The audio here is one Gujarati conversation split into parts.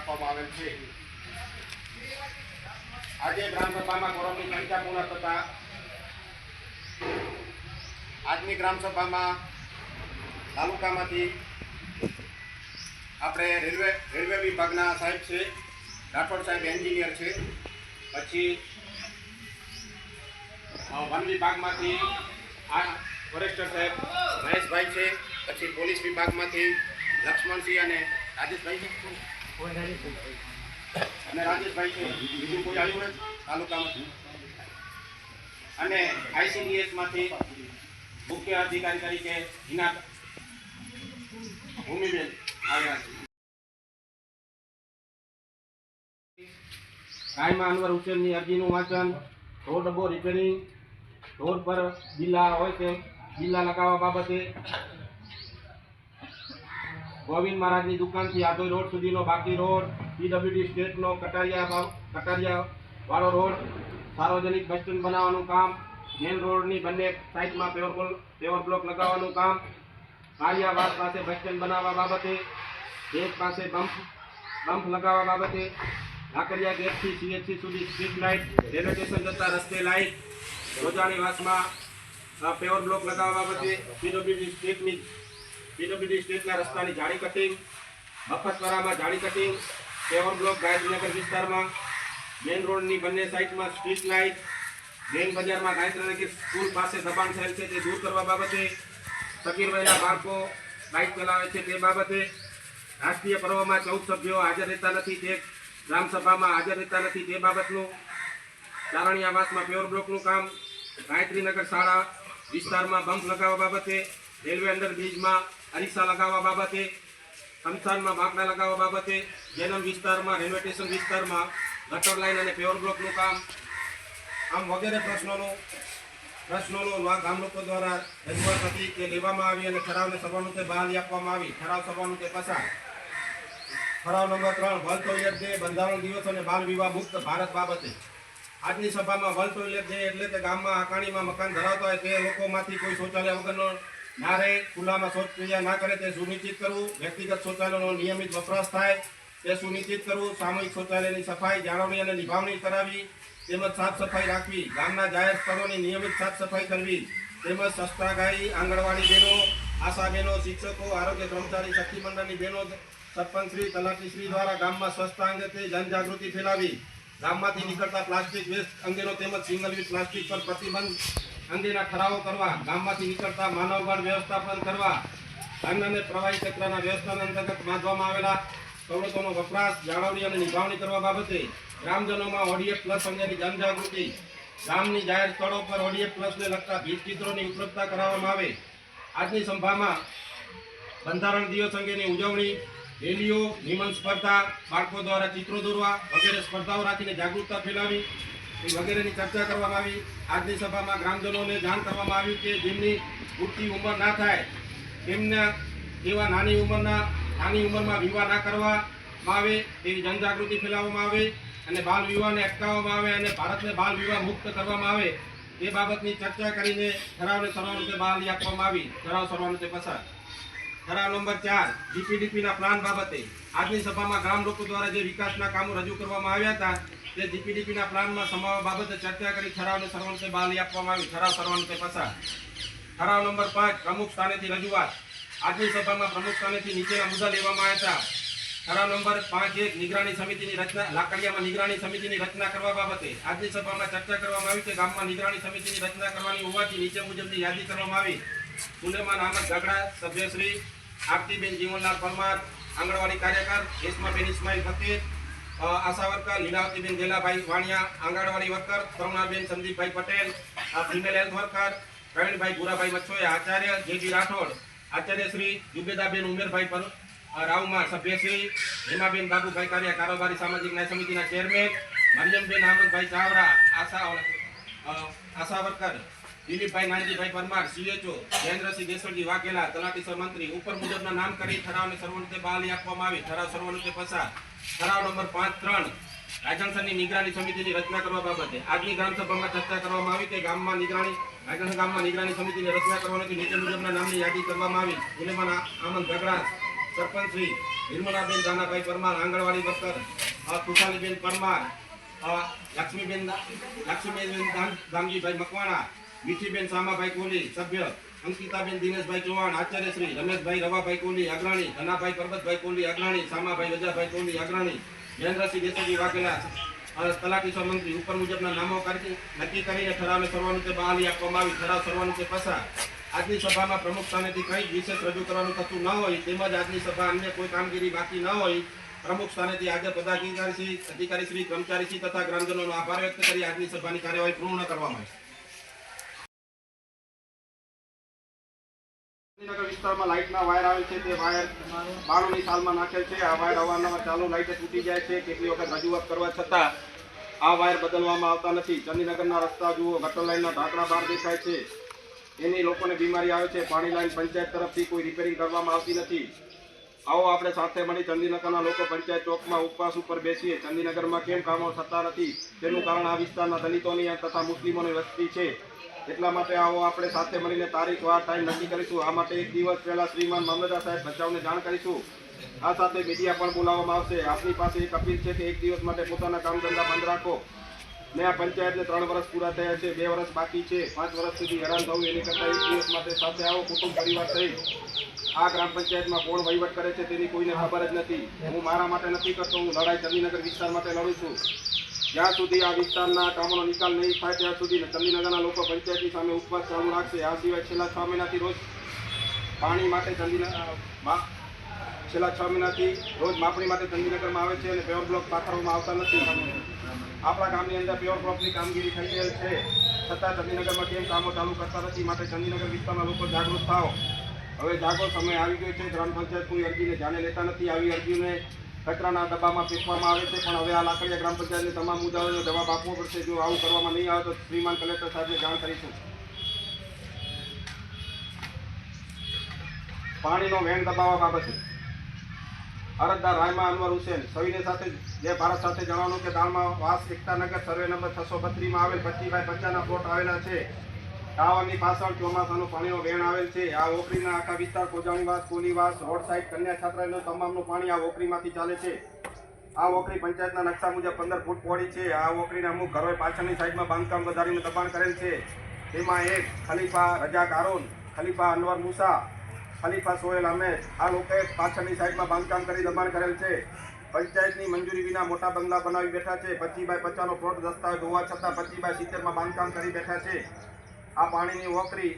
આપવામાં આવેલ છે। આજે ગ્રામસભામાં કોરમની સંખ્યા પૂર્ણ થતા આજની ગ્રામસભામાં તાલુકામાંથી આપણે રેલવે વિભાગના સાહેબ છે, રાઠોડ સાહેબ એન્જિનિયર છે, પછી વન વિભાગમાંથી આ ફોરેસ્ટર સાહેબ મહેશભાઈ છે, પછી પોલીસ વિભાગમાંથી લક્ષ્મણસિંહ અને રાજેશભાઈ છે, બીજું કોઈ આવ્યું હોય તાલુકામાંથી, અને ICDS માંથી મુખ્ય અધિકારી તરીકે હિના ભૂમિબેન આવ્યા છે। કાયમા અનવર હુસેનની અરજીનું વાંચન, રોડ ડબ્બો રિપેરિંગ, રોડ પર બિલ્લા હોય તે બિલ્લા લગાવવા બાબતે, ગોવિંદ મહારાજની દુકાનથી આધોઈ રોડ સુધીનો બાકી રોડ, PWD સ્ટેટનો કટારિયા વાળો રોડ, સાર્વજનિક બસ સ્ટેન્ડ બનાવવાનું કામ, મેન રોડની બંને સાઈડમાં પેવર બ્લોક લગાવવાનું કામ, કાળિયાવાસ પાસે બસ સ્ટેન્ડ બનાવવા બાબતે, ગેટ પાસે બમ્પ લગાવવા બાબતે, લાકડિયા ગેટથી CHC સુધી સ્ટ્રીટ લાઇટ, રેલવે સ્ટેશન જતા રસ્તે લાઇટ, રોજાણીવાસમાં પેવર બ્લોક લગાવવા બાબતે, PWD સ્ટેટના રસ્તાની જાળી કટિંગ, મફતવારામાં જાળી કટિંગ, પેવર બ્લોક ગાયત્રીનગર વિસ્તારમાં, મેઇન રોડની બંને સાઇડમાં સ્ટ્રીટ લાઇટ, મેઇન બજારમાં ગાયત્રીનગર સ્કૂલ પાસે દબાણ થયેલ છે તે દૂર કરવા બાબતે, સગીર વયના બાળકો બાઇક ચલાવે છે તે બાબતે, રાષ્ટ્રીય પર્વમાં 14 સભ્યો હાજર રહેતા નથી તે ગ્રામસભામાં હાજર રહેતા નથી તે બાબતનું, ચારણિયાવાસમાં પેવર બ્લોકનું કામ, ગાયત્રીનગર શાળા વિસ્તારમાં બમ્પ લગાવવા બાબતે, રેલવે અંડરબ્રિજમાં અરીસા લગાવવા બાબતે, સમસાનમાં બાકડા લગાવવા બાબતે, જૈનમ વિસ્તારમાં રેલવે સ્ટેશન વિસ્તારમાં ગટર લાઇન અને પેવર બ્લોકનું કામ, આમ વગેરે પ્રશ્નોનું ગામ લોકો દ્વારા રજૂઆત હતી તે લેવામાં આવી અને ઠરાવને સર્વાનુમતે બહાલી આપવામાં આવી। ઠરાવ સર્વાનુમતે પસાર। ઠરાવ નંબર 3 વર્લ્ડ ટોયલેટ ડે, બંધારણ દિવસ અને બાલ વિવાહ મુક્ત ભારત બાબતે। આજની સભામાં વર્લ્ડ ટોયલેટ ડે એટલે કે ગામમાં આકાણીમાં મકાન ધરાવતા હોય તે લોકોમાંથી કોઈ શૌચાલય વગરનો ના રહે, ખુલ્લામાં શૌચક્રિયા ના કરે તે સુનિશ્ચિત કરવું, વ્યક્તિગત શૌચાલયનો નિયમિત વપરાશ થાય તે સુનિશ્ચિત કરવું, સામૂહિક શૌચાલયની સફાઈ, જાળવણી અને નિભાવણી કરાવી તેમજ સાફ સફાઈ રાખવી, ગામના જાહેર સ્થળોની નિયમિત સાફ સફાઈ કરવી તેમજ શસ્ત્રાગારી, આંગણવાડી બહેનો, આશા બહેનો, શિક્ષકો, આરોગ્ય કર્મચારી, શક્તિ મંડળની બહેનો, સરપંચશ્રી, તલાટીશ્રી દ્વારા ગામમાં સ્વચ્છતા અંગે જનજાગૃતિ ફેલાવી, ગામમાંથી નીકળતા પ્લાસ્ટિક વેસ્ટ અંગેનો તેમજ સિંગલ યુઝ પ્લાસ્ટિક પર પ્રતિબંધ અંગેના ઠરાવો કરવા, ગામમાંથી નીકળતા માનવબળ વ્યવસ્થાપન કરવા, અન્ન અને પ્રવાહી ચક્રના વ્યવસ્થાપન અંતર્ગત બાંધવામાં આવેલા સવલતોનો વપરાશ, જાળવણી અને નિભાવણી કરવા બાબતે ગ્રામજનોમાં ODF પ્લસ અંગેની જનજાગૃતિ, ગામની જાહેર સ્થળો પર ODF પ્લસને લગતા ભીંતચિત્રોની ઉપલબ્ધતા કરાવવામાં આવે। આજની સભામાં બંધારણ દિવસ અંગેની ઉજવણી, રેલીઓ, નિબંધ સ્પર્ધા, બાળકો દ્વારા ચિત્રો દોરવા વગેરે સ્પર્ધાઓ રાખીને જાગૃતતા ફેલાવી વગેરેની ચર્ચા કરવામાં આવી। આજની સભામાં ગ્રામજનોને જાણ કરવામાં આવ્યું કે જેમની પૂરતી ઉંમર ના થાય તેમને એવા નાની ઉંમરમાં વિવાહ ના કરવામાં આવે તેવી જનજાગૃતિ ફેલાવવામાં આવે અને બાલ વિવાહને અટકાવવામાં આવે અને ભારતને બાલ વિવાહ મુક્ત કરવામાં આવે તે બાબતની ચર્ચા કરીને ઠરાવને સર્વાનુમતે બહાલી આપવામાં આવી। ઠરાવ સર્વાનુમતે પસાર। ઠરાવ નંબર 4 GPDPના પ્લાન બાબતે આજની સભામાં ગામ લોકો દ્વારા જે વિકાસના કામો રજૂ કરવામાં આવ્યા હતા તે GPDPના પ્લાનમાં સમાવવા બાબતે ચર્ચા કરી ઠરાવને સર્વાનુમતે બહાલી આપવામાં આવી। ઠરાવ સર્વાનુમતે પસાર। ઠરાવ નંબર 5 પ્રમુખ સ્થાનેથી રજૂઆત। આજની સભામાં પ્રમુખ સ્થાનેથી નીચેના મુદ્દા લેવામાં આવ્યા હતા। ઠરાવ નંબર 5.1 નિગરાણી સમિતિની રચના, લાકડિયામાં નિગરાણી સમિતિની રચના કરવા બાબતે આજની સભામાં ચર્ચા કરવામાં આવી કે ગામમાં નિગરાણી સમિતિની રચના કરવાની હોવાથી નીચે મુજબની યાદી કરવામાં આવી। સુલેમાન અહમદ ગગડા, સભ્યશ્રી આરતીબેન જીવનલાલ પરમાર, આંગણવાડી કાર્યકર Reshmaben Ismail Fateh, ASHA worker Lilavatiben Gelabhai Vaniya, anganwadi worker Karunaben Sandeepbhai Patel, female health worker Pravinbhai Gurabhai Machhoya, આચાર્ય JG રાઠોડ, આચાર્ય શ્રી જુબેદાબેન ઉમેરભાઈ રાવમાં, સભ્યશ્રી હેમાબેન બાબુભાઈ કારિયા, કારોબારી સામાજિક ન્યાય સમિતિના ચેરમેન મરિયમબેન અહમદભાઈ ચાવડા, આશા વર્કર દિલીપભાઈ નાનજીભાઈ પરમાર, CHO જયેન્દ્રસિંહ દેસરજી વાઘેલા, તલાટી મંત્રી ઉપર મુજબના નામ કરી ઠરાવને સર્વાનુમતે બહાલી આપવામાં આવી। ઠરાવ સર્વાનુમતે પસાર। ઠરાવ નંબર 5.3 રાજસ્થાનની નિગરાણી સમિતિની રચના કરવા બાબતે આજની ગ્રામસભામાં ચર્ચા કરવામાં આવી કે ગામમાં નિગરાણી સમિતિની રચના કરવાની નીચે મુજબના નામની યાદી કરવામાં આવી। સુલેમાન અહમદ ગગડા, સરપંચ શ્રી નિર્મલાબેન દાનાભાઈ પરમાર, આંગણવાડી વર્કર ખુશાલીબેન પરમાર, લક્ષ્મીબેન દામજીભાઈ મકવાણા, મીઠીબેન સામાભાઈ કોહલી, સભ્ય અંકિતાબેન દિનેશભાઈ ચૌહાણ, આચાર્ય શ્રી રમેશભાઈ રવાભાઈ કોહલી અગ્રણી, ધનાભાઈ પરબતભાઈ કોહલી અગ્રણી, સામાભાઈ વજાભાઈ કોહલી અગ્રણી, મહેન્દ્રસિંહ દેસાઈ વાઘેલા, તલાટી મંત્રી. ઉપર મુજબના નામો નક્કી કરીને ઠરાવને સર્વાનુમતે બહાલી આપવામાં આવી. ઠરાવ સર્વાનુમતે પસાર. આજની સભામાં પ્રમુખ સ્થાનેથી કંઈ વિશેષ રજૂ કરવાનું થતું ન હોય તેમજ આજની સભા અન્ય કોઈ કામગીરી બાકી ન હોય પ્રમુખ સ્થાનેથી હાજર પદાધિકારી, અધિકારીશ્રી, કર્મચારીશ્રી તથા ગ્રામજનોનો આભાર વ્યક્ત કરી આજની સભાની કાર્યવાહી પૂર્ણ કરવામાં આવી. ગાંધીનગર વિસ્તારમાં લાઇટના વાયર આવે છે તે વાયર 92ની સાલમાં નાખેલ છે. આ વાયર અવારનવાર ચાલુ લાઇટે તૂટી જાય છે. કેટલી વખત રજૂઆત કરવા છતાં આ વાયર બદલવામાં આવતા નથી. ચંદીનગરના રસ્તા જુઓ, ગટર લાઇનના ઢાંકણા બહાર દેખાય છે. એની લોકોને બીમારી આવે છે. પાણી લાઈન પંચાયત તરફથી કોઈ રિપેરિંગ કરવામાં આવતી નથી. આવો આપણે સાથે મળી ચંદીનગરના લોકો પંચાયત ચોકમાં ઉપવાસ ઉપર બેસીએ. ચંદીનગરમાં કેમ કામો થતા નથી તેનું કારણ આ વિસ્તારના દલિતોની તથા મુસ્લિમોની વસ્તી છે. એટલા માટે આવો આપણે સાથે મળીને તારીખ, વાર, ટાઈમ નક્કી કરીશું. આ માટે એક દિવસ પહેલા શ્રીમાન મામલતદાર સાહેબ ભચાઉને જાણ કરીશું. આ સાથે મીડિયા પણ બોલાવવામાં આવશે. આપની પાસે એક અપીલ છે કે એક દિવસ માટે પોતાના કામ ધંધા બંધ રાખો. ને આ પંચાયતને 3 વર્ષ પૂરા થયા છે, 2 વર્ષ બાકી છે. 5 વર્ષ સુધી હેરાન થવું એની કરતાં એક દિવસ માટે સાથે આવો. કુટુંબ પરિવાર સહિત આ ગ્રામ પંચાયતમાં કોણ વહીવટ કરે છે તેની કોઈને ખબર જ નથી. હું મારા માટે નથી કરતો, હું લડાઈ ચંદીનગર વિસ્તાર માટે લડું છું. જ્યાં સુધી આ વિસ્તારના કામોનો નિકાલ નહીં થાય ત્યાં સુધી ચંદીનગરના લોકો પંચાયતની સામે ઉપવાસ ચાલુ રાખશે. આ સિવાય છેલ્લા 6 મહિનાથી રોજ પાણી માટે છેલ્લા 6 મહિનાથી રોજ માપણી માટે ચંદીનગરમાં આવે છે અને પ્યોર બ્લોક પાથરવામાં આવતા નથી. આપણા ગામની અંદર પ્યોર બ્લોકની કામગીરી થઈ ગયેલ છે, છતાં ચંદીનગરમાં કેમ કામો ચાલુ કરતા નથી? માટે ચંદીનગર વિસ્તારના લોકો જાગૃત થાઓ. હવે જાગો, સમય આવી ગયો છે. ગ્રામ પંચાયત કોઈ અરજીને ધ્યાને લેતા નથી. આવી અરજીઓને કચરાના ડબ્બામાં ફેંકવામાં આવે છે. પણ હવે આ લાકડીયા ગ્રામ પંચાયતને તમામ મુદ્દાઓનો જવાબ આપવો પડશે. જો આવું કરવામાં નહીં આવે તો શ્રીમાન કલેક્ટર સાહેબને જાણ કરીશું. પાણીનો વેણ દબાવવા બાબતે અરજદાર રાયમા અનવર હુસેન સવિનય સાથે જે ભારત સાથે જણાવવાનું કે દાળમાં વાસ એકતાનગર સર્વે નંબર 632માં આવેલ 25x50ના પ્લોટ આવેલા છે. ટાવરની પાછળ ચોમાસાનું પાણીનો વેણ આવેલ છે. આ ઓકરીના આખા વિસ્તાર કોજાણીવાસ, કોલીવાસ, રોડ સાઈડ, કન્યા છાત્રાલયનું તમામનું પાણી આ ઓકરીમાંથી ચાલે છે. આ ઓકરી પંચાયતના નકશા મુજબ 15 ફૂટ પહોળી છે. આ ઓકરીના અમુક ઘરોએ પાછળની સાઈડમાં બાંધકામ વધારીને દબાણ કરેલ છે. તેમાં એક ખલીફા રજાક આરોન, ખલીફા અનવર મુસા, ખલીફા સોહેલ અહેમદ આ લોકોએ પાછળની સાઈડમાં બાંધકામ કરી દબાણ કરેલ છે. પંચાયતની મંજૂરી વિના મોટા બંગલા બનાવી બેઠા છે. 25x50નો પ્લોટ દસ્તાવેજ હોવા છતાં 25x70માં બાંધકામ કરી બેઠા છે. આ પાણીની ઓકરી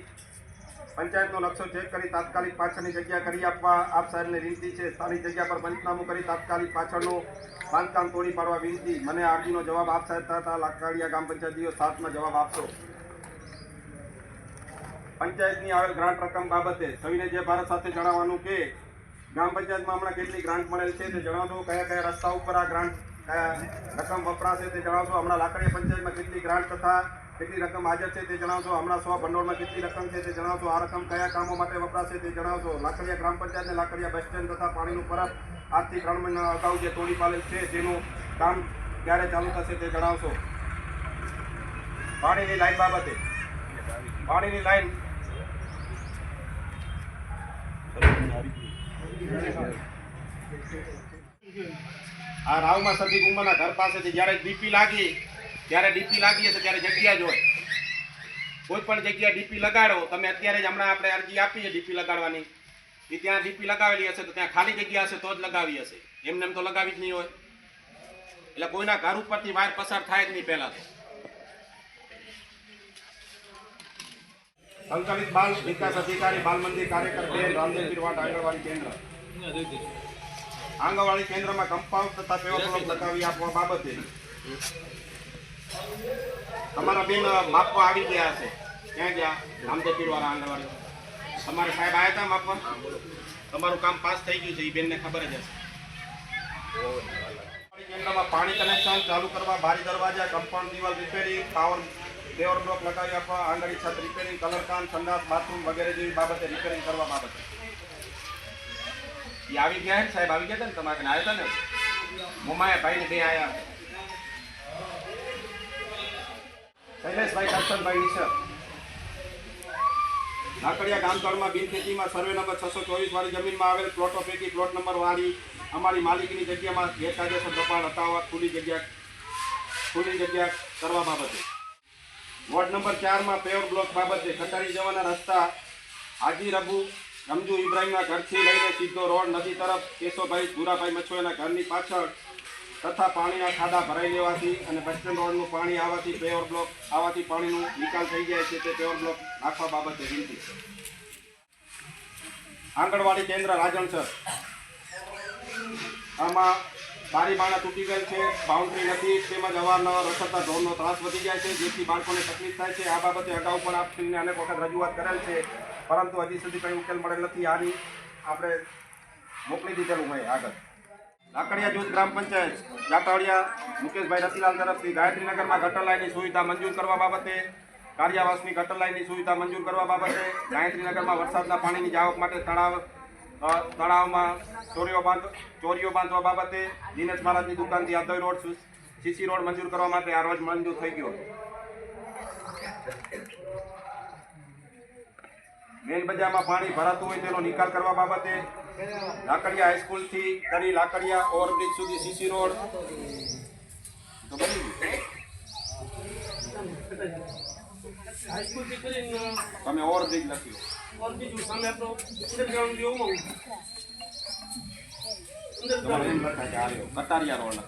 પંચાયતનો નકશો ચેક કરી તાત્કાલિક પાછળની જગ્યા કરી આપવા આપ સાહેબને વિનંતી છે. સ્થાનિક જગ્યા પર પંચનામું કરી તાત્કાલિક પાછળનું બાંધકામ તોડી પાડવા વિનંતી. મને આ અરજીનો જવાબ આપ સાહેબ તથા લાકડીયા ગ્રામ પંચાયત દિવસ 7માં જવાબ આપશો. પંચાયતની આવેલ ગ્રાન્ટ રકમ બાબતે સવિનય જે ભારત સાથે જણાવવાનું કે ગ્રામ પંચાયતમાં હમણાં કેટલી ગ્રાન્ટ મળેલ છે તે જણાવશો. કયા કયા રસ્તા ઉપર આ ગ્રાન્ટ કયા રકમ વપરાશે તે જણાવશો. હમણાં લાકડીયા પંચાયતમાં કેટલી ગ્રાન્ટ તથા કેટલી રકમ હાજર છે તે જણાવશો. હમણાં 100 ભંડોળમાં કેટલી રકમ છે તે જણાવશો. આ રકમ કયા કામો માટે વપરાશે તે જણાવશો. લાકડીયા ગ્રામ પંચાયતને લાકડીયા બસ સ્ટેન્ડ તથા પાણીનું પરબ આજથી 3 મહિના અગાઉ જે તોડી પાડેલ છે તેનું કામ ક્યારે ચાલુ થશે તે જણાવશો. પાણીની લાઈન બાબતે પાણીની લાઈન આ રાવમાં સદી ઉંમરના ઘર પાસેથી જ્યારે ડીપી લાગી હશે ત્યારે જગ્યા જ હોય. કોઈ પણ જગ્યાએ ડીપી લગાડો તમે. અત્યારે જ હમણાં આપણે અરજી આપી છે ડીપી લગાડવાની, એ ત્યાં ડીપી લગાવેલી હશે તો ત્યાં ખાલી જગ્યા હશે તો જ લગાવી હશે. એમને એમ તો લગાવી જ નહીં હોય. એટલે કોઈના ઘર ઉપરથી વાયર પસાર થાય જ નહીં. પહેલા તો સંકલિત બાલ વિકાસ અધિકારી બાલ મંદિર કાર્યકર બેન રામદેવ પીરવાટ આંગણવાડી કેન્દ્ર આંગણવાડી કેન્દ્રમાં કમ્પાઉન્ડ તથા પેવર બ્લોક લગાવી આપવા બાબતે તમારા બેન માપવા આવી ગયા હશે. ક્યાં ગયા? રામદેવ પીરવાળા આંગણવાડી. તમારે સાહેબ આવ્યા હતા માપવા? તમારું કામ પાસ થઈ ગયું છે એ બેનને ખબર જ હશે. કેન્દ્રમાં પાણી કનેક્શન ચાલુ કરવા, બારી દરવાજા, કમ્પાઉન્ડ દિવાલ રિપેરિંગ, પેવર બ્લોક લગાવી આપવા, આંગળી છત રિપેરિંગ, કલરકામ, સંડાસ, બાથરૂમ વગેરે જેવી બાબતે રિપેરિંગ કરવા બાબતે એ આવી ગયા ને સાહેબ? આવી ગયા હતા ને તમારે આવ્યા હતા ને? મોમાયા ભાઈ ને બે આવ્યા. શૈલેષભાઈ દર્શનભાઈ નિશર લાકડિયા ગામતળમાં બિનખેતીમાં સર્વે નંબર 624 વાળી જમીનમાં આવેલ પ્લોટો પૈકી પ્લોટ નંબર વાળી અમારી માલિકીની જગ્યામાં ગેરકાયદેસર દબાણ હટાવવા ખુલ્લી જગ્યા કરવા બાબતે. વોર્ડ નંબર 4માં પેવર બ્લોક બાબતે કટારી જવાના રસ્તા હાજી રમજુ ઇબ્રાહીમના ઘરથી લઈને સીધો રોડ નદી તરફ કેશોભાઈ ભૂરાભાઈ મછોયાના ઘરની પાછળ તથા પાણીના ખાડા ભરાઈ લેવાથી અને બસ સ્ટેન્ડ રોડનું પાણી આવવાથી પેવર બ્લોક આવવાથી પાણીનો નિકાલ થઈ જાય છે તે પેવર બ્લોક નાખવા બાબતે વિનંતી. આંગણવાડી કેન્દ્ર રાજણસર, આમાં બારી બારણા તૂટી ગયેલ છે, બાઉન્ડ્રી નથી, તેમજ અવારનવાર રખડતા ઢોરનો ત્રાસ વધી જાય છે, જેથી બાળકોને તકલીફ થાય છે. આ બાબતે અગાઉ પણ આપશ્રીને અનેક વખત રજૂઆત કરેલ છે, પરંતુ હજી સુધી કંઈ ઉકેલ મળેલ નથી. આની આપણે મોકલી દીધેલું હોય આગળ. લાકડિયા જૂથ ગ્રામ પંચાયત જાટાળિયા મુકેશભાઈ રતિલાલ તરફથી ગાયત્રીનગરમાં ગટર લાઇનની સુવિધા મંજૂર કરવા બાબતે, કાર્યાવાસની ગટર લાઇનની સુવિધા મંજૂર કરવા બાબતે, ગાયત્રીનગરમાં વરસાદના પાણીની જાવક માટે તળાવમાં ચોરીઓ બાંધવા બાબતે, દિનેશ મહારાજની દુકાનથી આધોઈ રોડ સીસી રોડ મંજૂર કરવા માટે આ રોજ મંજૂર થઈ ગયો. મેન બજારમાં પાણી ભરાતું હોય તેનો નિકાલ કરવા બાબતે, લાકડિયા હાઈસ્કૂલથી કરી લાકડિયા ઓવરબ્રિજ સુધી સીસી રોડ તો બની ગયું. તમે ઓવરબ્રિજ લખ્યું કટારિયા રોડ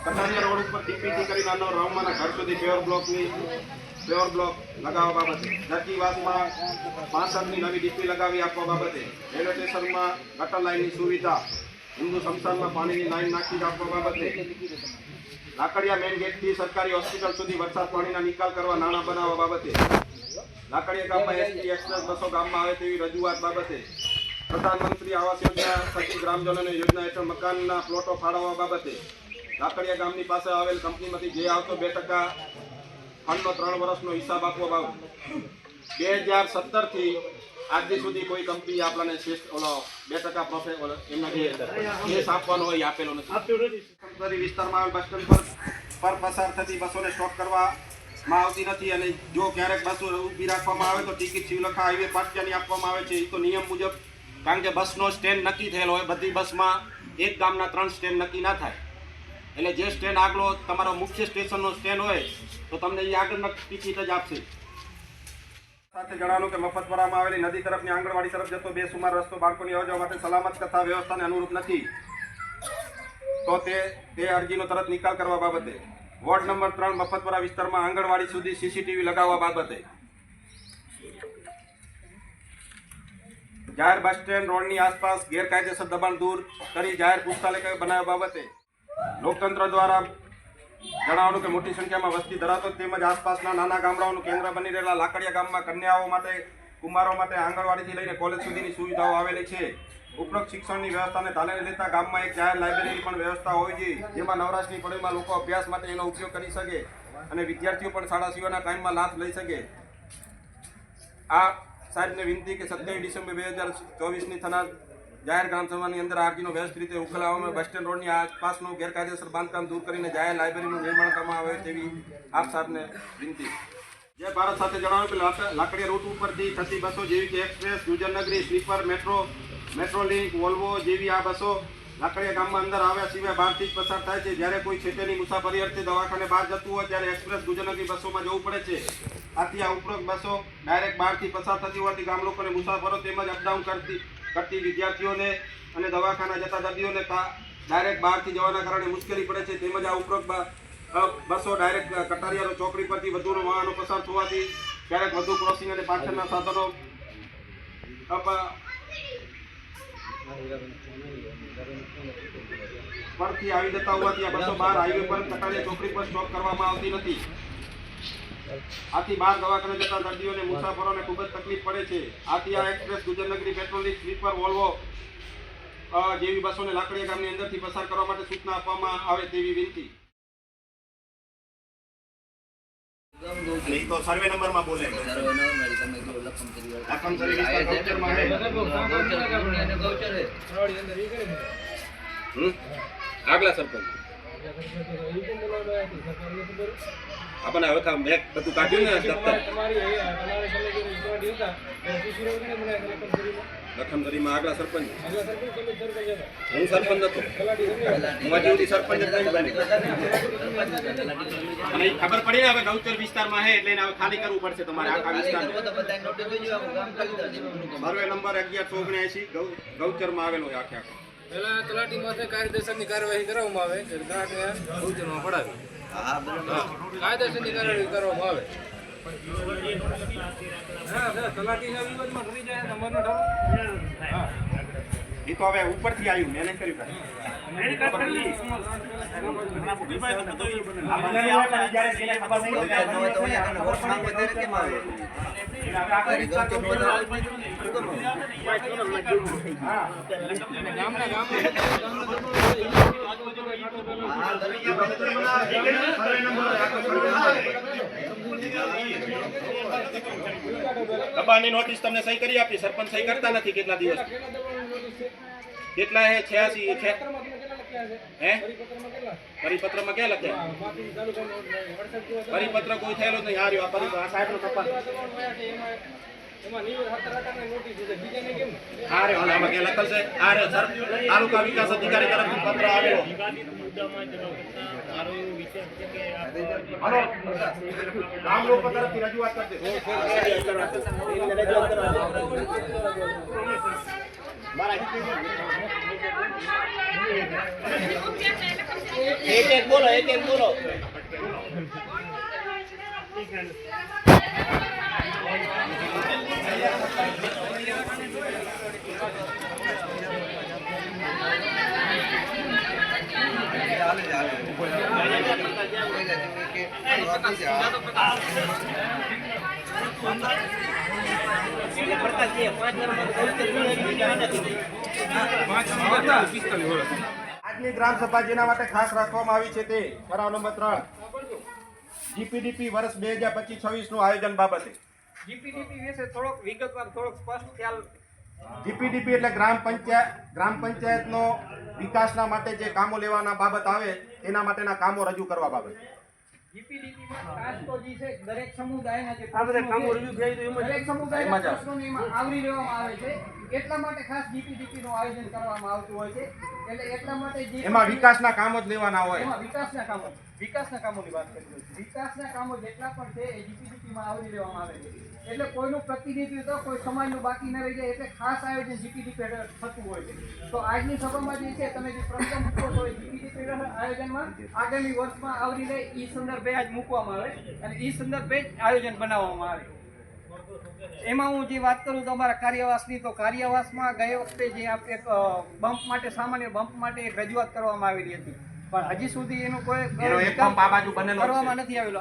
કટારિયા રોડ ઉપર ટીપીટી કરી નાનો રાઉમાના ઘર સુધી પેવર બ્લોક લગાવવા બાબતે, ધરતીવાસમાં 65ની નવી ડીપી લગાવી આપવા બાબતે, રેલવે સ્ટેશનમાં ગટર લાઇનની સુવિધા, હિન્દુ સંસ્થાનમાં પાણીની લાઇન નાખી આપવા બાબતે, લાકડિયા મેઇન ગેટથી સરકારી હોસ્પિટલ સુધી વરસાદ પાણીના નિકાલ કરવા નાણાં બનાવવા બાબતે, લાકડિયા ગામમાં એસટી એક્સપ્રેસ બસો ગામમાં આવે તેવી રજૂઆત બાબતે, પ્રધાનમંત્રી આવાસ યોજના સચિવ ગ્રામજનોને યોજના હેઠળ મકાનના પ્લોટો ફાળવવા બાબતે, લાકડિયા ગામની પાસે આવેલ કંપનીમાંથી જે આવતો 2% ફંડનો 3 વર્ષનો હિસાબ આપવા બાબતે, 2017થી આજ સુધી કોઈ કંપની આપણને 2% પ્રોફિટ એમના જે કેસ આપવાનો હોય આપેલો નથી. વિસ્તારમાં આવેલ બસ સ્ટેન્ડ પર પસાર થતી બસોને સ્ટોપ કરવામાં આવતી નથી, અને જો ક્યારેક બસો ઊભી રાખવામાં આવે તો ટિકિટ શિવલખા હાઈવે પાટિયાની આપવામાં આવે છે. એ તો નિયમ મુજબ, કારણ કે બસનો સ્ટેન્ડ નક્કી થયેલો હોય, બધી બસમાં એક ગામના 3 સ્ટેન્ડ નક્કી ના થાય, એટલે જે સ્ટેન્ડ આગળ તમારો મુખ્ય સ્ટેશનનો સ્ટેન્ડ હોય તો તમને એ આગળના ટિકિટ જ આપશે. સાથે જણાવ્યું કે મફતપરામાં આવેલી નદી તરફની આંગણવાડી તરફ જતો બેસુમાર રસ્તો બાળકોની અવર જવર માટે સલામત તથા વ્યવસ્થાને અનુરૂપ નથી, તો તે અરજીનો તરત નિકાલ કરવા બાબતે, વોર્ડ નંબર 3 મફતપરા વિસ્તારમાં આંગણવાડી સુધી સીસીટીવી લગાવવા બાબતે, જાહેર બસ સ્ટેન્ડ રોડની આસપાસ ગેરકાયદેસર દબાણ દૂર કરી જાહેર પુસ્તકાલય બનાવવા બાબતે, લોકતંત્ર દ્વારા જણાવવાનું કે મોટી સંખ્યામાં વસ્તી ધરાવતો તેમજ આસપાસના નાના ગામડાઓનું કેન્દ્ર બની રહેલા લાકડિયા ગામમાં કન્યાઓ માટે, કુમારો માટે આંગણવાડીથી લઈને કોલેજ સુધીની સુવિધાઓ આવેલી છે. ઉપરોક્ત શિક્ષણની વ્યવસ્થાને ધ્યાને લેતા ગામમાં એક જાહેર લાઇબ્રેરીની પણ વ્યવસ્થા હોવી જોઈએ, જેમાં નવરાશની પડીમાં લોકો અભ્યાસ માટે એનો ઉપયોગ કરી શકે અને વિદ્યાર્થીઓ પણ શાળા સિવાયના ટાઈમમાં લાભ લઈ શકે. આ સાહેબને વિનંતી કે 27 ડિસેમ્બર 2024ની થનાર જાહેર ગ્રામસભાની અંદર અરજીનો વ્યવસ્થિત રીતે ઉકેલ આવવામાં બસ સ્ટેન્ડ રોડની આસપાસનું ગેરકાયદેસર બાંધકામ દૂર કરીને જાહેર લાઇબ્રેરીનું નિર્માણ કરવામાં આવે તેવી આપ સાહેબને વિનંતી. જે ભારત સાથે જણાવ્યું કે લાકડિયા રૂટ ઉપરથી થતી બસો જેવી કે express, Gujarnagari, sleeper, metro link, Volvo જેવી આ બસો લાકડિયા ગામમાં અંદર આવ્યા સિવાય બહારથી જ પસાર થાય છે. જ્યારે કોઈ છેટેની મુસાફરી અર્થે દવાખાને બહાર જતું હોય ત્યારે એક્સપ્રેસ, ગુજરનગરી બસોમાં જવું પડે છે. આથી આ ઉપરોક્ત બસો ડાયરેક્ટ બહારથી પસાર થતી હોવાથી ગામ લોકોને, મુસાફરો તેમજ અપડાઉન કરતી વિદ્યાર્થીઓને અને દવાખાના જતા દર્દીઓને ડાયરેક્ટ બહારથી જવાના કારણે મુશ્કેલી પડે છે. તેમજ આ ઉપરોક્ત બસો ડાયરેક્ટ કટારિયા ચોકડી પરથી વધુ વાહનો પસાર થવાથી ક્યારેક વધુ ક્રોસિંગ અને પાછળના સાધનો પરથી આવી જતા હોવાથી આ બસો બહાર હાઈવે પર કટારિયા ચોકડી પર સ્ટોપ કરવામાં આવતી નથી. આથી બહાર દવાખાને જતા દર્દીઓને, મુસાફરોને ખૂબ જ તકલીફ પડે છે. આથી આ એક્સપ્રેસ, ગુજરનગરી, પેટ્રોલિંગ, સ્લીપર, વોલ્વો જેવી બસોને લાકડિયા ગામની અંદરથી પસાર કરવા માટે સૂચના આપવામાં આવે તેવી વિનંતી. તો સર્વે નંબરમાં બોલે આગલા સરપંચ આપણને હવે કામ બેગ બધું કાઢ્યું ને દફતર લખમદરીમાં આગલા સરપંચ હું સરપંચ હતો હું હજી સુધી સરપંચ જ નહીં બની અને એ ખબર પડી ને હવે ગૌચર વિસ્તારમાં છે એટલે એને હવે ખાલી કરવું પડશે તમારે આખા વિસ્તાર સર્વે નંબર 1179 ગૌચરમાં આવેલો છે આખે આખો પેલા તલાટી માથે કાયદેસરની કાર્યવાહી કરવામાં આવે કે ગ્રાહકને ગૌચરમાં પડાવે કાયદેસરની કાર્યવાહી કરવામાં આવે તલાટીના વિવાદમાં ઠરી જાય નંબરનો ઠરો એ તો હવે ઉપરથી આવ્યું મેં નહીં કર્યું દબાણની નોટિસ તમને સહી કરી આપી સરપંચ સહી કરતા નથી કેટલા દિવસ કેટલા હે 86 છે હે પરિપત્રમાં ક્યાં લખ્યા પરિપત્ર કોઈ થયેલો જ નહીં હાર્યો આ પરિપત્ર આ સાહેબનો તપાસ હારે આમાં ક્યાં લખેલ છે હારે સર તાલુકા વિકાસ અધિકારી તરફથી પત્ર આવેલો ગામ લોકો તરફથી રજૂઆત કરશે એક બોલો આજની ગ્રામ સભા જેના માટે ખાસ રાખવામાં આવી છે તે ઠરાવ નંબર 3 જીપીડીપી વર્ષ 2025-26 નું આયોજન બાબતે જીપીડીપી વિશે થોડોક વિગતવાર થોડોક સ્પષ્ટ ખ્યાલ જીપીડીપી એટલે ગ્રામ પંચાયતનો વિકાસના માટે જે કામો લેવાના બાબત આવે તેના માટેના કામો રજૂ કરવા બાબત જીપીડીપીમાં ખાસ તો જે છે દરેક સમુદાયના જે કામો રજૂ થાય તો દરેક સમુદાયના પ્રશ્નોને એમાં આવરી લેવામાં આવે છે એટલા માટે ખાસ જીપીડીપી નું આયોજન કરવામાં આવતું હોય છે એટલે એટલા માટે એમાં વિકાસના કામો જ લેવાના હોય એમાં વિકાસના કામોની વાત કરી છે વિકાસના કામો જેટલા પણ છે એ જીપીડીપીમાં આવરી લેવામાં આવે છે એટલે કોઈનું પ્રતિનિધિત્વ કોઈ સમાજનું બાકી ન રહી જાય એટલે ખાસ આયોજન જીપીડીપી હેઠળ થતું હોય છે તો આજની સભામાં જે છે તમે જે પ્રશ્ન મૂકો છો એ જીપીડીપી આયોજનમાં આગામી વર્ષમાં આવરી લે એ સંદર્ભે આજ મૂકવામાં આવે અને એ સંદર્ભે જ આયોજન બનાવવામાં આવે એમાં હું જે વાત કરું તો અમારા કાર્યવાસની તો કાર્યવાસમાં ગયે વખતે જે એક બમ્પ માટે સામાન્ય બમ્પ માટે એક રજૂઆત કરવામાં આવેલી હતી પણ હજી સુધી એનો કોઈ કરવામાં નથી આવેલો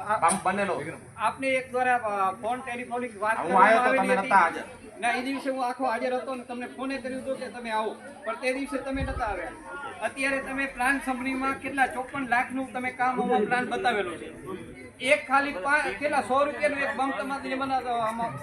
આપને એક દ્વારા ફોન ટેલિફોનિક વાત કરવામાં આવેલી હતી ના એ દિવસે હું આખો હાજર હતો ને તમને ફોને કર્યું હતું કે તમે આવો પણ તે દિવસે તમે નતા આવ્યા અત્યારે તમે પ્લાન કંપનીમાં કેટલા 54 લાખનું તમે કામ પ્લાન બતાવેલો છે એક ખાલી કેટલા 100 રૂપિયાનું એક બમ્પ તમારી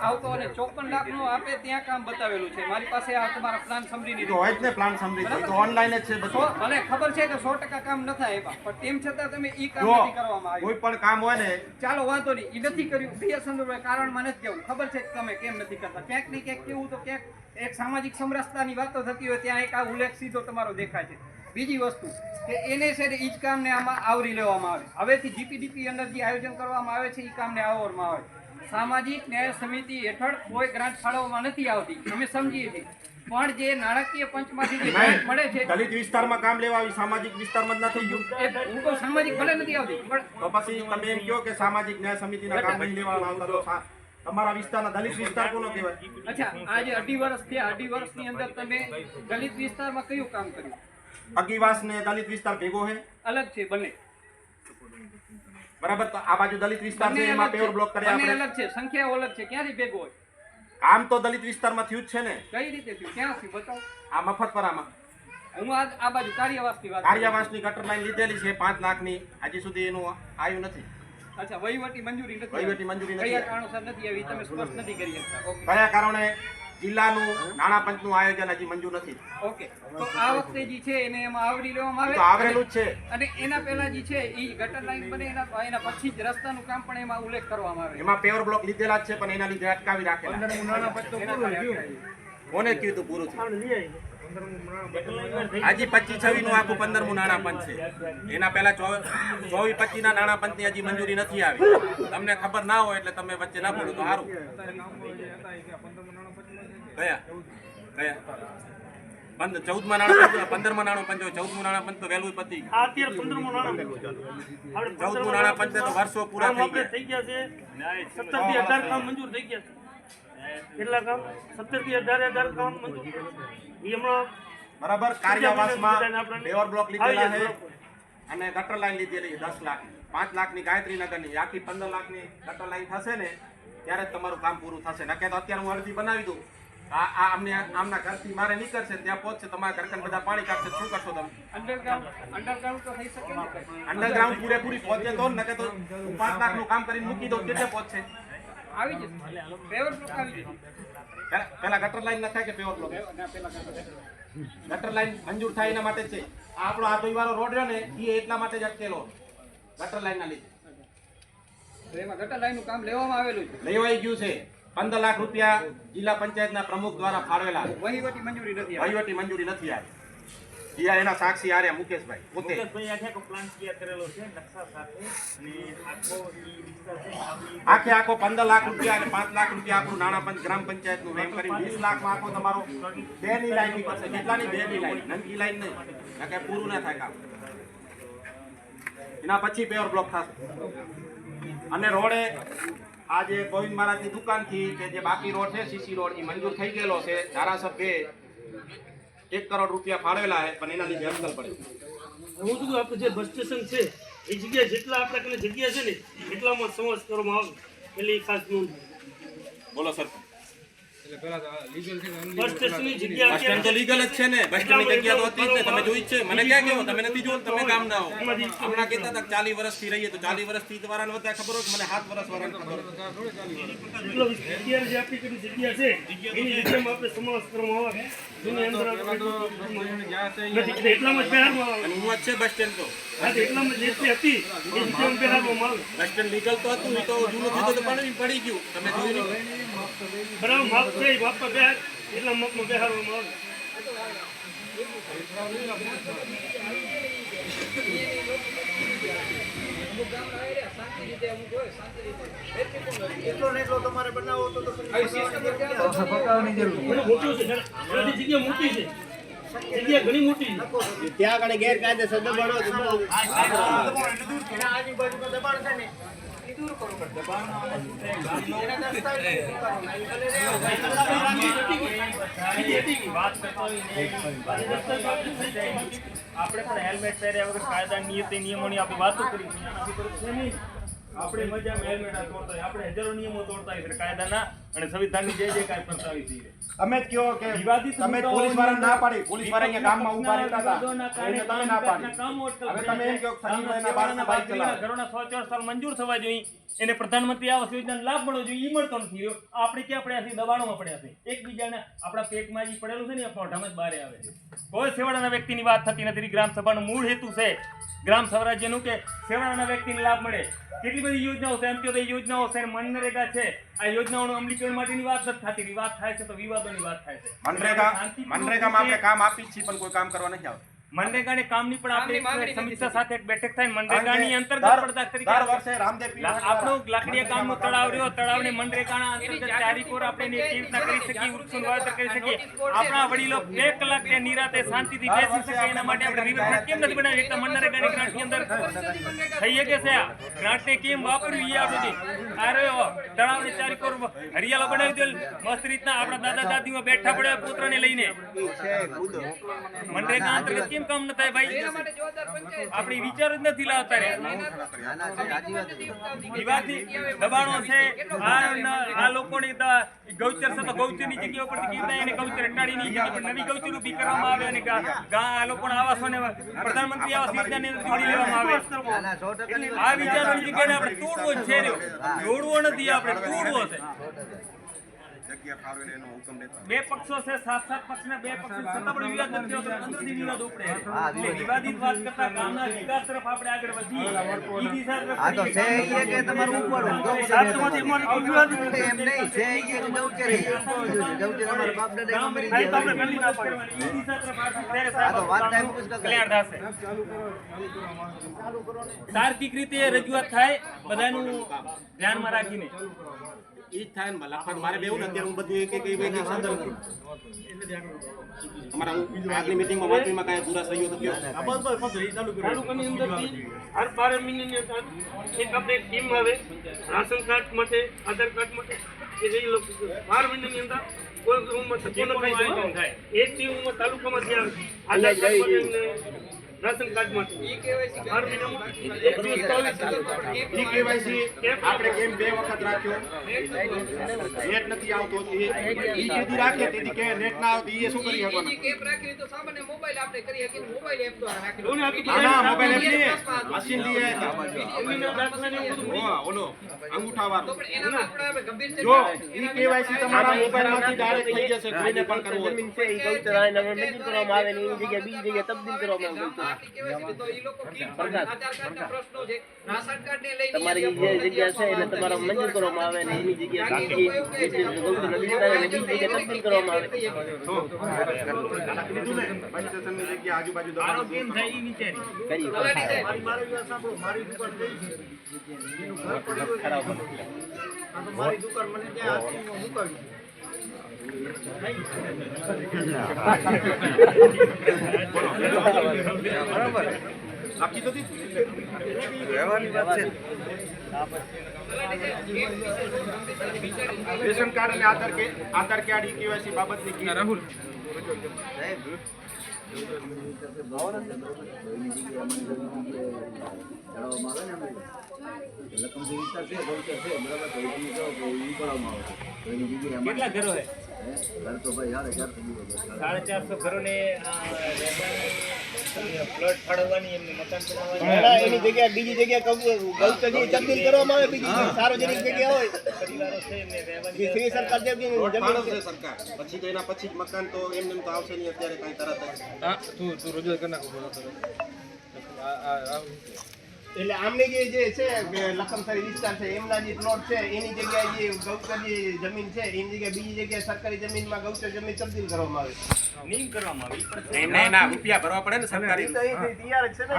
આવતો અને 54 લાખનું આપે ત્યાં કામ બતાવેલું છે મારી પાસે આ તમારા પ્લાન સમરીની હોય જ ને પ્લાન સમરી તો ઓનલાઈન જ છે બધું ભલે ખબર છે કે 100% કામ ન થાય એમાં પણ તેમ છતાં તમે ઈ કામ નથી કરવામાં આવ્યું કોઈ પણ કામ હોય ને ચાલો વાંધો નહીં ઈ નથી કર્યું બે સંદર્ભે કારણમાં નથી કેવું ખબર છે કે તમે કેમ નથી કરતા ક્યાંક ને ક્યાંક કેવું તો ક્યાંક એક સામાજિક સમરસતાની વાતો થતી હોય ત્યાં એક આ ઉલ્લેખ સીધો તમારો દેખાય છે બીજી વસ્તુ કે એને છે ને ઈ જ કામને આમાં આવરી લેવામાં આવે હવેથી જીપીડીપી અંદર જે આયોજન કરવામાં આવે છે એ કામને આવવામાં આવે સામાજિક ન્યાય સમિતિ હેઠળ કોઈ ગ્રાન્ટ ફાળવવામાં નથી આવતી અમે સમજીએ છીએ પણ જે નાણાકીય પંચમાંથી જે ગ્રાન્ટ મળે છે દલિત વિસ્તારમાં કામ લેવા આવી સામાજિક વિસ્તારમાં જ ન થઈ ગયું હું તો સામાજિક ભલે નથી આવતી પણ તો પછી તમે એમ કહો કે સામાજિક ન્યાય સમિતિના કામ નહીં લેવામાં આવતા તમારા વિસ્તારના દલિત વિસ્તાર કોનો કહેવાય અચ્છા આજે 2.5 વર્ષ થયા 2.5 વર્ષની અંદર તમે દલિત વિસ્તારમાં કયું કામ કર્યું અગીવાસ ને દલિત વિસ્તાર ભેગો છે અલગ છે બંને બરાબર તો આ બાજુ દલિત વિસ્તાર છે એમાં પેવર બ્લોક કર્યા આપણે અલગ છે સંખ્યાઓ અલગ છે ક્યાંથી ભેગો હોય કામ તો દલિત વિસ્તારમાં થયું જ છે ને કઈ રીતે થયું ક્યાંથી બતાવો આ મફતપરામાં હું આ બાજુ કાર્યવાસની વાત કાર્યવાસની ગટર લાઈન લીધેલી છે 5 લાખની હજી સુધી એનું આવ્યું નથી અચ્છા વહીવટી મંજૂરી નથી વહીવટી મંજૂરી નથી કયા કારણોસર નથી આવી તમે સ્પષ્ટ નથી કરી શકતા કયા કારણે જિલ્લાનું નાણાં પંચનું આયોજન હજી મંજૂર નથી. ઓકે, તો આ વખતે જે છે એને એમાં આવરી લેવામાં તો આવે આવરેલું જ છે. અને એના પહેલા જે છે એ ગટર લાઈન બને એના પછી જ રસ્તાનું કામ પણ એમાં ઉલ્લેખ કરવામાં આવે. એમાં પેવર બ્લોક લીધેલા જ છે પણ એના લીધે અટકાવી રાખેલા. કોને કીધું પૂરું થયું? હજી 25-26 નું આખું 15મું નાણાં પંચ છે. એના પહેલા 24-25 ના નાણાં પંચની હજી મંજૂરી નથી આવી. તમને ખબર ના હોય એટલે તમે વચ્ચે ના બોલો તો સારું. કયા 14માં નાણાં પંચ, 15માં નાણાં પંચ, 14મું નાણાં પંચ તો વહેલું પતી ગયું. 14મું નાણાં પંચ તો વર્ષો પૂરા થઈ ગયા. 17-18 કામ મંજૂર થઈ ગયા છે. કેટલા કામ? 17-18 કામ મંજૂર. એ હમણાં બરાબર. કાર્યવાસમાં પેવર બ્લોક લીધેલા છે અને ગટર લાઈન લીધેલી 10 લાખ, 5 લાખની ગાયત્રી નગરની, આખી 15 લાખની ગટર લાઈન થશે ને ત્યારે જ તમારું કામ પૂરું થશે. નકે તો અત્યારે હું અરજી બનાવી દઉં આમના ઘરથી મારે નીકળશે ત્યાં પહોંચશે, તમારા ઘરકન બધા પાણી કાઢશે, શું કરશો તમે? અંડરગ્રાઉન્ડ તો થઈ શકે ને? અંડરગ્રાઉન્ડ પૂરેપૂરી પહોંચે તો નકે તો 5 લાખનું કામ કરીને મૂકી દઉં કેટલે પહોંચશે? આવી જશે. પેવર બ્લોક આવી જશે. પેલા ગટર લાઈન ન થાય કે પેવર બ્લોક? ગટર લાઈન મંજૂર થાય એના માટે છે. આ આપણો આ વાળો રોડ રહ્યો ને એ એટલા માટે જ અટકેલો ગટર લાઈન ના લીધે. તો એમાં ગટર લાઈનનું કામ લેવામાં આવેલું છે. લેવાઈ ગયું છે. 15 લાખ રૂપિયા જિલ્લા પંચાયતના પ્રમુખ દ્વારા ફાળવેલા. વહીવટી મંજૂરી નથી આવી. વહીવટી મંજૂરી નથી આવી. જ્યાં એના સાક્ષી આર્યા મુકેશભાઈ પોતે. આખે આખો 15 લાખ રૂપિયા અને 5 લાખ રૂપિયા આપણું નાણાં પંચ ગ્રામ પંચાયતનું એમ કરી 20 લાખમાં આખો તમારો 2 ની લાઈન નીકળશે. કેટલાની? 2 ની લાઈન, નંકી લાઈન નહીં. નકે પૂરું ના થાય કામ. એના પછી પેવર બ્લોક થશે. અને રોડે આ જે ગોવિંદ મહારાજની દુકાનથી કે જે બાકી રોડ છે સીસી રોડ એ મંજૂર થઈ ગયેલો છે. ધારાસભ્યે 1 કરોડ રૂપિયા ફાળવેલા છે પણ એના લીધે અસર પડે. હું શું આપણે જે બસ સ્ટેશન છે એ જગ્યાએ જેટલા આપણા કને જગ્યા છે ને એટલામાં સમાવેશ કરવામાં આવે. એટલે એ ખાસ નોંધ. બોલો સર. બસ સ્ટેશનની જગ્યા બસ સ્ટેન્ડ તો લીગલ જ છે ને. બસ સ્ટેન્ડની જગ્યા તો હતી જ ને. તમે જોઈ જ છે. મને ક્યાં કહેવો? તમે નથી જોયું? તમે કામ ના હો. હમણાં કહેતા હતા 40 વર્ષથી રહીએ તો 40 વર્ષથી વાળાને વધારે ખબર હોય. મને 7 વર્ષ વાળાને ખબર હોય. એટલો અત્યારે જે આપણી કને જગ્યા છે એની જગ્યામાં આપણે સમાવેશ કરવામાં આવે. જેની અંદર નથી એટલામાં જ પહેરવામાં આવે. અને હું જ છે બસ સ્ટેન્ડ તો. હા, તો એટલામાં જેટલી હતી એ જગ્યામાં પહેરવામાં આવે. બસ સ્ટેન્ડ લીગલ તો હતું. એ તો જૂનું થયું તો પડી ગયું. તમે જોયું નહીં. બરાબર માપ છે એ માપમાં બેહાર એટલા માપમાં બેહારવામાં આવે. અમુક ગામડા એરિયા શાંતિ રીતે અમુક હોય શાંતિ રીતે. એટલો ને એટલો તમારે બનાવો તો આવી સિસ્ટમ પર ક્યાં મોટું છે એનાથી જગ્યા મોટી છે. જગ્યા ઘણી મોટી છે. ત્યાં આગળ ગેરકાયદેસર દબાણો એના આજુબાજુમાં દબાણ છે ને એ દૂર કરવું પડે. એના દસ્તાવેજ આપણે પણ હેલ્મેટ પહેર્યા વગર કાયદા નિયમોની આપણે વાતો કરી આપણે મજામાં હેલ્મેટ તોડતા હોય. આપણે હજારો નિયમો તોડતા હોય કાયદાના અને સંવિધાનની જે કાંઈ પ્રસ્તાવિત છે. અમે જ કહો કે તમે પોલીસ વાળા ના પાડી. પોલીસ વાળા અહીંયા ગામમાં ઊભા રહેતા હતા એને તમે ના પાડી. હવે તમે એમ કહો કે સંજીવભાઈના બાળકના બાઈક ચલાવે. ઘરોના 104 સાલ મંજૂર થવા જોઈએ. એને પ્રધાનમંત્રી આવાસ યોજનાનો લાભ મળવો જોઈએ. એ મળતો નથી રહ્યો. આપણે ક્યાં પડ્યા છે? દબાણોમાં પડ્યા છે. એકબીજાને આપણા પેટમાં જે પડેલું છે ને એ મોઢામાં જ બહાર આવે છે. કોઈ છેવાડાના વ્યક્તિની વાત થતી નથી. ગ્રામ સભાનો મૂળ હેતુ છે ગ્રામ સ્વરાજ્યનું કે છેવાડાના વ્યક્તિને લાભ મળે. કેટલી બધી યોજનાઓ છે, અંત્યોદય યોજનાઓ છે, મનરેગા છે. આ યોજનાઓનું અમલીકરણ માટેની વાત નથી થતી. વાત થાય છે તો વિવાદોની વાત થાય છે. મનરેગામાં આપણે કામ આપી જ છીએ પણ કોઈ કામ કરવા નથી આવતું. મનરેગાને કામની પણ આપણે સમીક્ષા સાથે એક બેઠક થાય. મનરેગાની અંતર્ગત પડતા તરીકે દર વર્ષે રામદેવ આપણો લાકડીયા ગામનો તળાવ રહ્યો. તળાવને મનરેગાના અંતર્ગત ચારીકોર આપણે કેવી રીતના કરી શકીએ, વૃક્ષોનું વાવેતર કરી શકીએ. આપણા વડીલો 2 કલાક ત્યાં નિરાતે શાંતિથી બેસી શકે એના માટે આપણે રિવરફ્રન્ટ કેમ નથી બનાવી શકતા? મનરેગાની ગ્રાન્ટની અંદર થઈ શકે છે. આ ગ્રાન્ટને કેમ વાપરવી એ આપણે આ રહ્યો તળાવને ચારીકોર હરિયાળો બનાવી દે મસ્ત રીતના. આપણા દાદા દાદીઓ બેઠા પડ્યા પુત્રને લઈને. મનરેગા અંતર્ગત કેમ કામ ન થાય ભાઈ? આપણી વિચાર જ નથી લાવતા રે. વિવાદની દબાણો છે. આ લોકોની ગૌચર છે તો ગૌચરની જગ્યા ઉપરથી કેવી રીતે એને ગૌચર હટાડીની જગ્યા પર નવી ગૌચર ઊભી કરવામાં આવે અને આ લોકોના આવાસોને પ્રધાનમંત્રી આવાસ યોજનાની અંદર જોડી લેવામાં આવે. આ વિચારોની જગ્યાને આપણે તોડવો જ છે. જોડવો નથી, આપણે તોડવો છે. જગ્યા ફાળવે એનો હુકમ લેતા બે પક્ષો છે, 7 પક્ષના બે પક્ષો છતાં પણ વિવાદ નથી થયો, તો અંદરથી વિવાદ ઉપડે. એટલે વિવાદિત વાત કરતા ગામના વિકાસ તરફ આપણે આગળ વધીએ. ઈ દિશા તરફ આ તો છે એ કે તમારું ઉપર શાસ્ત્રમાંથી અમારે વિવાદ એમ નહીં છે એ કે ગૌચર અમારા બાપ દાદા મરી ખાલી તો ગયા આપણે પહેલી ના પાડવાની. ઈ દિશા તરફ આગળ ત્યારે આ તો વાત સાહેબ ટાઈમ પુસ્તક clear થશે. તાર્કિક રીતે રજૂઆત થાય બધાનું ધ્યાનમાં રાખીને. ઈ જ થાય ને લખવાનું મારે બેવું ને અત્યારે હું બધું એક એક અમારા આગલી મીટિંગમાં વાતમાં કાંઈ પૂરા સહયોગ થયો તાલુકાની અંદરથી હર 12 મહિનાની અંદર એક આપણે ટીમ આવે રાશન કાર્ડ માટે, આધાર કાર્ડ માટે, એ જે લોકો 12 મહિનાની અંદર કોઈ રૂમમાં સત્યનો કાંઈ થાય એક ટીમમાં તાલુકામાંથી આવે આધાર કાર્ડ માટે અને રાશન કાર્ડ માટે હર મહિનામાં એક દિવસ ઈ કેવાયસી આપણે કેમ 2 વખત રાખ્યો નેટ નથી આવતો ઈ જેદી રાખે તેથી કે નેટ ના આવતી એ શું કરી શકવાનું કેપ રાખી તો સામાન્ય મોબાઈલ આપણે કરી શકીએ મોબાઈલ એપ દ્વારા રાખી ના મોબાઈલ એપ ની મશીન લીએ એમના દાખલાને એવું બધું ઓલો અંગૂઠા વાળો એના આપણે ગંભીર જો ઈ કેવાયસી તમારા મોબાઈલ માંથી ડાયરેક્ટ થઈ જશે કોઈને પણ કરવું હોય જમીન છે એ ગૌચર આને મંજૂર કરવામાં આવે ને એની જગ્યાએ બીજી જગ્યાએ તબદીલ કરવામાં આવે તમારી જે જગ્યા છે એને તમારા મંજૂર કરવામાં આવે ને એની જગ્યાએ બીજી ગૌચરના વિસ્તાર અને બીજી જગ્યાએ તબદીલ કરવામાં આવે કીધું ને બસ સ્ટેશનની જગ્યા આજુબાજુ દબાણ કેમ થાય ઈ વિચારી. કરી આપી તો રહેવાની વાત છે રેશન કાર્ડ અને આધાર કાર્ડ ઈ કેવાયસી બાબતની રાહુલ સાહેબ કેટલા ઘરો છે? 450 ઘરોને પ્લોટ ફાળવવાની એમને મકાન બનાવવાની એની જગ્યાએ બીજી જગ્યાએ ગૌચરની તબદીલ કરવામાં આવે બીજી સાર્વજનિક જગ્યા હોય પરિવારો છે એમને જે રહેવાની શ્રી સરકાર જે જમીન ફાળવશે સરકાર પછી તો એના પછી જ મકાન તો એમને એમ તો આવશે નહીં અત્યારે કાંઈ તરત એટલે આમની જે છે કે લખમસરી વિસ્તાર છે એમના જે પ્લોટ છે એની જગ્યાએ જે ગૌચરની જમીન છે એની જગ્યાએ બીજી જગ્યાએ સરકારી જમીનમાં ગૌચર જમીન તબદીલ કરવામાં આવે નિયમ કરવામાં આવે. ઈ પણ એમને એના રૂપિયા ભરવા પડે ને સરકારી તો એ તૈયાર જ છે ને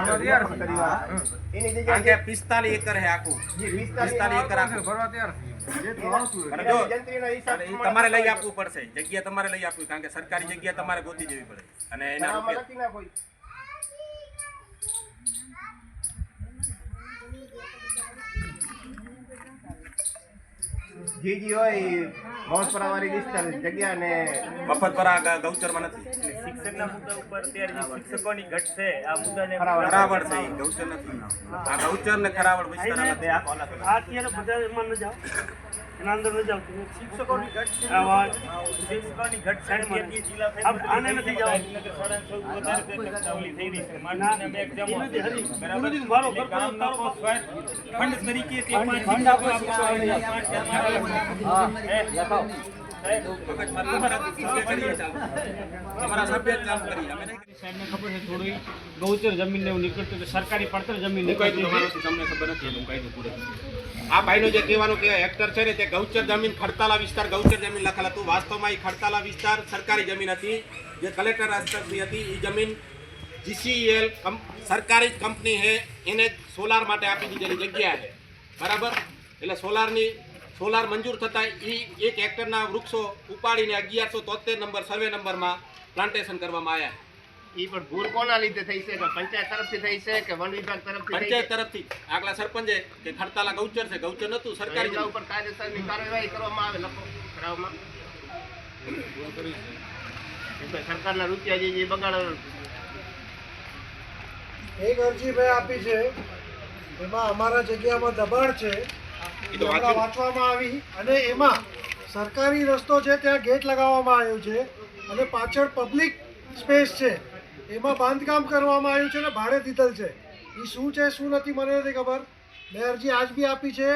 એની કારણ જગ્યાએ કે 45 એકર હે આખું જે 45 એકર આખું અને જો જંત્રીના હિસાબ ઈ તમારે લઈ આપવું પડશે જગ્યા તમારે લઈ આપવી કારણ કે સરકારી જગ્યા તમારે ગોતી દેવી પડે અને એના આમાં રૂપિયા લખી નાખો. જી હોય મોસપરાવાળી વિસ્તાર જગ્યા ને મફત પર આ ગૌચરમાં નથી શિક્ષકના મુદ્દા ઉપર અત્યારે જે શિક્ષકોની ઘટ છે આ મુદ્દાને ખરાવડ છે ઈ ગૌચર નથી આ ગૌચર ને ખરાવડ વિસ્તારમાં બે આખો અલગ આ અત્યારે બધા એમાં ન જાઓ એના અંદર ન જાઓ શિક્ષકોની ઘટ છે. આ વાત શિક્ષકોની ઘટ છે કે જે જિલ્લા આને નથી જવા. વધારે ટકાવારી થઈ રહી છે. માનનીય બે exam એ નથી, હજી. બરાબર. પૂરું દીધું, મારો એટલે ઘર ગામના તારો સ્વાયત્ત ફંડ તરીકે તે પાંચ ફંડ આપો, શિક્ષકો શિક્ષકોને. પાંચ તમારા સાહેબ, તમારા સભ્ય જ ચાલુ કરી અમે નહીં સાહેબને ખબર છે થોડી ગૌચર જમીન ને એવું નીકળતું સરકારી પડતર જમીન હું કહી દઉં તમારાથી તમને ખબર નથી એટલે હું કહી દઉં પૂરે આ ભાઈનું જે કહેવાનું કે હેક્ટર છે ને તે ગૌચર જમીન ખડતાલા વિસ્તાર ગૌચર જમીન લખેલ હતું વાસ્તવમાં એ ખડતાલા વિસ્તાર સરકારી જમીન હતી જે કલેક્ટર હસ્તકની હતી એ જમીન GCEL સરકારી જ કંપની છે એને સોલાર માટે આપી દીધેલી જગ્યા છે બરાબર એટલે સોલાર મંજૂર થતા એ 1 હેક્ટરના વૃક્ષો ઉપાડીને 1173 નંબર સર્વે નંબરમાં પ્લાન્ટેશન કરવામાં આવ્યા એ પણ ભૂલ કોના લીધે થઈ છે કે પંચાયત તરફથી થઈ છે કે વન વિભાગ તરફથી થઈ પંચાયત તરફથી આગલા સરપંચે કે ખડતાલા ગૌચર છે ગૌચર નતું છે સરકારી એના જમીન. ઉપર કાયદેસરની કાર્યવાહી કરવામાં આવે લખો કરાવવામાં એટલે સરકારના રૂપિયા જે બગાડ એક અરજી મેં આપી છે એમાં અમારા જગ્યામાં દબાણ છે એ તો હમણાં વાંચ્યું. વાંચવામાં આવી અને એમાં સરકારી રસ્તો છે ત્યાં ગેટ લગાવવામાં આવ્યો છે અને પાછળ પબ્લિક સ્પેસ છે એમાં બાંધકામ કરવામાં આવ્યું છે ને ભાડે દીધેલ છે એ શું છે શું નથી મને નથી ખબર મેં અરજી આજ બી આપી છે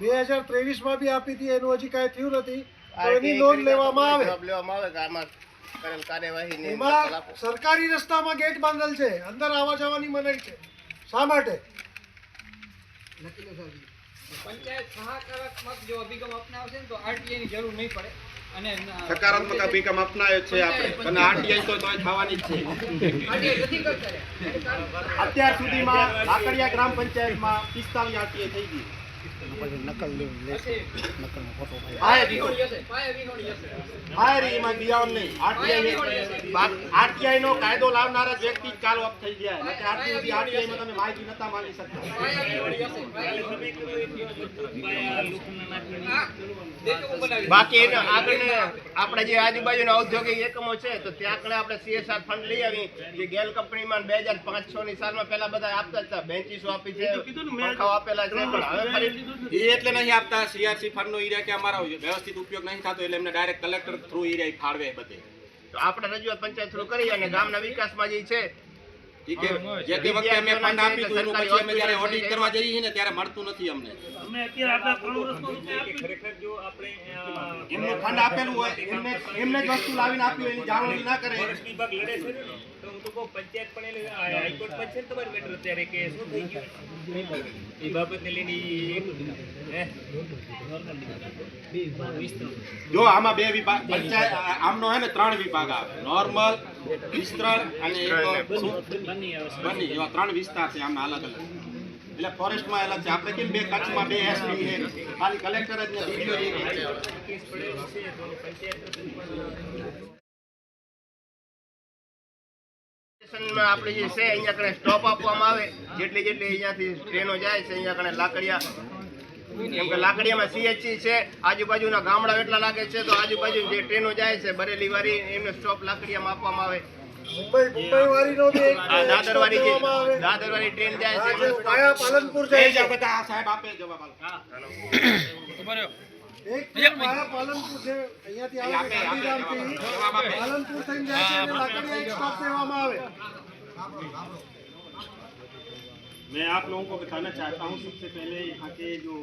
2023માં બી આપી હતી એનું હજી કાંઈ થયું નથી તો એની નોંધ લેવામાં આવે. લેવામાં આવે કે આમાં કરેલ કાર્યવાહીની એમાં દખલ આપો. સરકારી રસ્તામાં ગેટ બાંધેલ છે, અંદર આવવા જવાની મનાઈ છે. શા માટે? પંચાયત સહકારાત્મક જો અભિગમ અપનાવશે ને તો આરટીઆઈ ની જરૂર નહીં પડે અને સકારાત્મક અભિગમ અપનાવ્યો છે આપણે, અને આરટીઆઈ તો તોય થવાની જ છે. આરટીઆઈ નથી કરતા. અત્યાર સુધીમાં લાકડિયા ગ્રામ પંચાયતમાં 45 આરટીઆઈ થઈ ગઈ. એમાં દિયાવન નહીં, આરટીઆઈ નો કાયદો લાવનારા જ વ્યક્તિ ચાલુ અપ થઈ ગયા. નકર આજ સુધી આરટીઆઈ માં તમે માહિતી નતા માંગી શકતા. બાકી એને આગળ આપણે જે આજુબાજુના ઔદ્યોગિક એકમો છે તો ત્યાં આગળ આપણે CSR ફંડ લઈ આવી. જે ગેલ કંપનીમાં 2005-6 ની સાલમાં પહેલા બધા આપતા હતા, બેન્ચીસો આપી છે, પંખાઓ આપેલા છે, પણ હવે ફરી એ એટલે નહીં આપતા, સીઆરસી ફંડ નો એરિયા કે અમારો વ્યવસ્થિત ઉપયોગ નહીં થતો એટલે એમને ડાયરેક્ટ કલેક્ટર થ્રુ એરિયા ફાળવે બધે. તો આપણે રજૂઆત પંચાયત થ્રુ કરી અને ગામના વિકાસમાં જે છે ઈ કે જે તે વખતે અમે ફંડ આપ્યું હતું એનું પછી અમે જ્યારે ઓડિટ કરવા જઈએ છીએ ને ત્યારે મળતું નથી અમને. અમે અત્યારે આપણા ત્રણ રસ્તો ખરેખર જો આપણે એમને ફંડ આપેલું હોય એમને જ વસ્તુ લાવીને આપ્યું, એની જાળવણી ના કરે. ફોરેસ્ટ વિભાગ લડે છે ને, તો હું તો કહું પંચાયત પણ એને હાઈકોર્ટમાં છે ને તમારી મેટર અત્યારે કે શું થઈ ગયું એ બાબતને લઈને જો આમાં બે વિભાગ પંચાયત આમનો હે ને 3 વિભાગ આવે, નોર્મલ, વિસ્તરણ અને એક બની, એવા 3 વિસ્તાર છે આમના અલગ અલગ. એટલે ફોરેસ્ટમાં અલગ છે. આપણે કેમ બે કચ્છમાં 2 એસપી છે, ખાલી કલેક્ટર જ ને ડીડીઓ એક સ્ટેશનમાં આપણે જે છે અહીંયા કણે સ્ટોપ આપવામાં આવે. જેટલી અહીંયાથી ટ્રેનો જાય છે અહીંયા કણે લાકડિયા, કેમ કે લાકડિયામાં CHC છે, આજુબાજુના ગામડા એટલા લાગે છે તો આજુબાજુ જે ટ્રેનો જાય છે બરેલી વાળી એમને સ્ટોપ લાકડિયામાં આપવામાં આવે. મુંબઈ વાળીનો બી એક દાદર વાળી દેવામાં આવે. દાદર વાળી ટ્રેન જાય આ છે. જે વાયા પાલનપુર બે જાય જ છે, બધા આ સાહેબ આપે જવાબ આલો. એક ટ્રેન વાયા પાલનપુર છે, અહીંયાથી આવે છે ગાંધીધામથી, પાલનપુર થઈને જાય છે અને લાકડિયા એક સ્ટોપ દેવામાં આવે. मैं आप लोगों को बताना चाहता हूँ सबसे पहले यहाँ के जो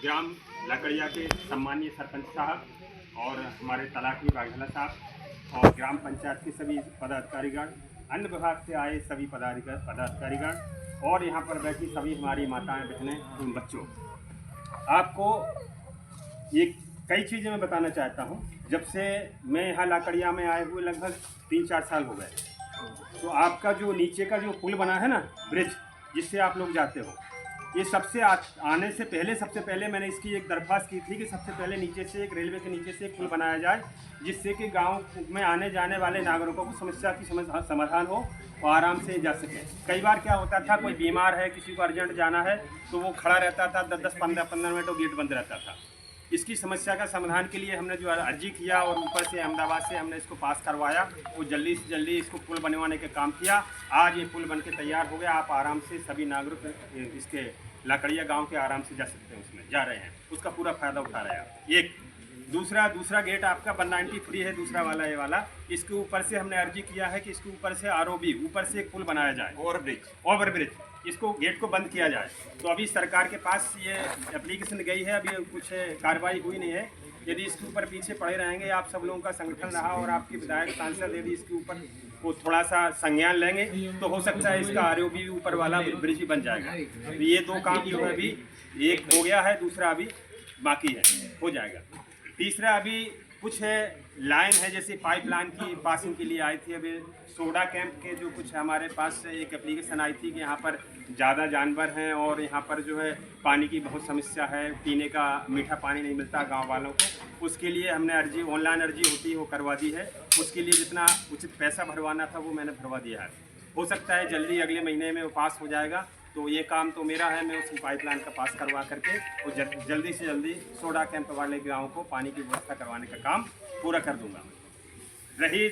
ग्राम लकड़िया के सम्मानीय सरपंच साहब और हमारे तलाकी बाघला साहब और ग्राम पंचायत के सभी पदाधिकारीगण, अन्य विभाग से आए सभी पदाधिकारीगण और यहाँ पर बैठी सभी हमारी माताएं, बहनें एवं बच्चों, आपको ये कई चीज़ें मैं बताना चाहता हूँ। जब से मैं यहाँ लाकड़िया में आए हुए लगभग 3-4 साल हो गए, तो आपका जो नीचे का जो पुल बना है ना, ब्रिज जिससे आप लोग जाते हो, ये आने से पहले सबसे पहले मैंने इसकी एक दरख्वास्त की थी कि सबसे पहले नीचे से एक रेलवे के नीचे से एक पुल बनाया जाए, जिससे कि गांव में आने जाने वाले नागरिकों को समस्या की समाधान हो और आराम से जा सके। कई बार क्या होता था, कोई बीमार है, किसी को अर्जेंट जाना है तो वो खड़ा रहता था 10-15 मिनट, वो गेट बंद रहता था। इसकी समस्या का समाधान के लिए हमने जो अर्जी किया और ऊपर से अहमदाबाद से हमने इसको पास करवाया, वो जल्दी से जल्दी इसको पुल बनवाने का काम किया। आज ये पुल बन के तैयार हो गया, आप आराम से सभी नागरिक इसके लाकड़िया गांव के आराम से जा सकते हैं, उसमें जा रहे हैं, उसका पूरा फ़ायदा उठा रहे हैं आप। एक दूसरा गेट आपका 193 है, दूसरा वाला ये वाला, इसके ऊपर से हमने अर्जी किया है कि इसके ऊपर से ROB, ऊपर से एक पुल बनाया जाए, ओवर ब्रिज, इसको गेट को बंद किया जाए। तो अभी सरकार के पास ये एप्लीकेशन गई है, अभी कुछ कार्रवाई हुई नहीं है। यदि इसके ऊपर पीछे पड़े रहेंगे, आप सब लोगों का संगठन रहा और आपके विधायक सांसद यदि इसके ऊपर वो थोड़ा सा संज्ञान लेंगे तो हो सकता है इसका ROB ऊपर वाला ब्रिज भी बन जाएगा। तो ये 2 काम जो है अभी एक हो गया है, दूसरा अभी बाकी है, हो जाएगा। तीसरा अभी कुछ लाइन है, जैसे पाइपलाइन की पासिंग के लिए आई थी। अभी सोडा कैंप के जो कुछ हमारे पास एक एप्लीकेशन आई थी कि यहाँ पर ज़्यादा जानवर हैं और यहाँ पर जो है पानी की बहुत समस्या है, पीने का मीठा पानी नहीं मिलता गांव वालों को। उसके लिए हमने अर्जी, ऑनलाइन अर्जी होती है वो करवा दी है। उसके लिए जितना उचित पैसा भरवाना था वो मैंने भरवा दिया है। हो सकता है जल्दी अगले महीने में वो पास हो जाएगा। तो ये काम तो मेरा है, मैं उसकी पाइपलाइन का पास करवा करके और जल्दी से जल्दी सोडा कैंप वाले गाँव को पानी की व्यवस्था करवाने का काम पूरा कर दूँगा। रही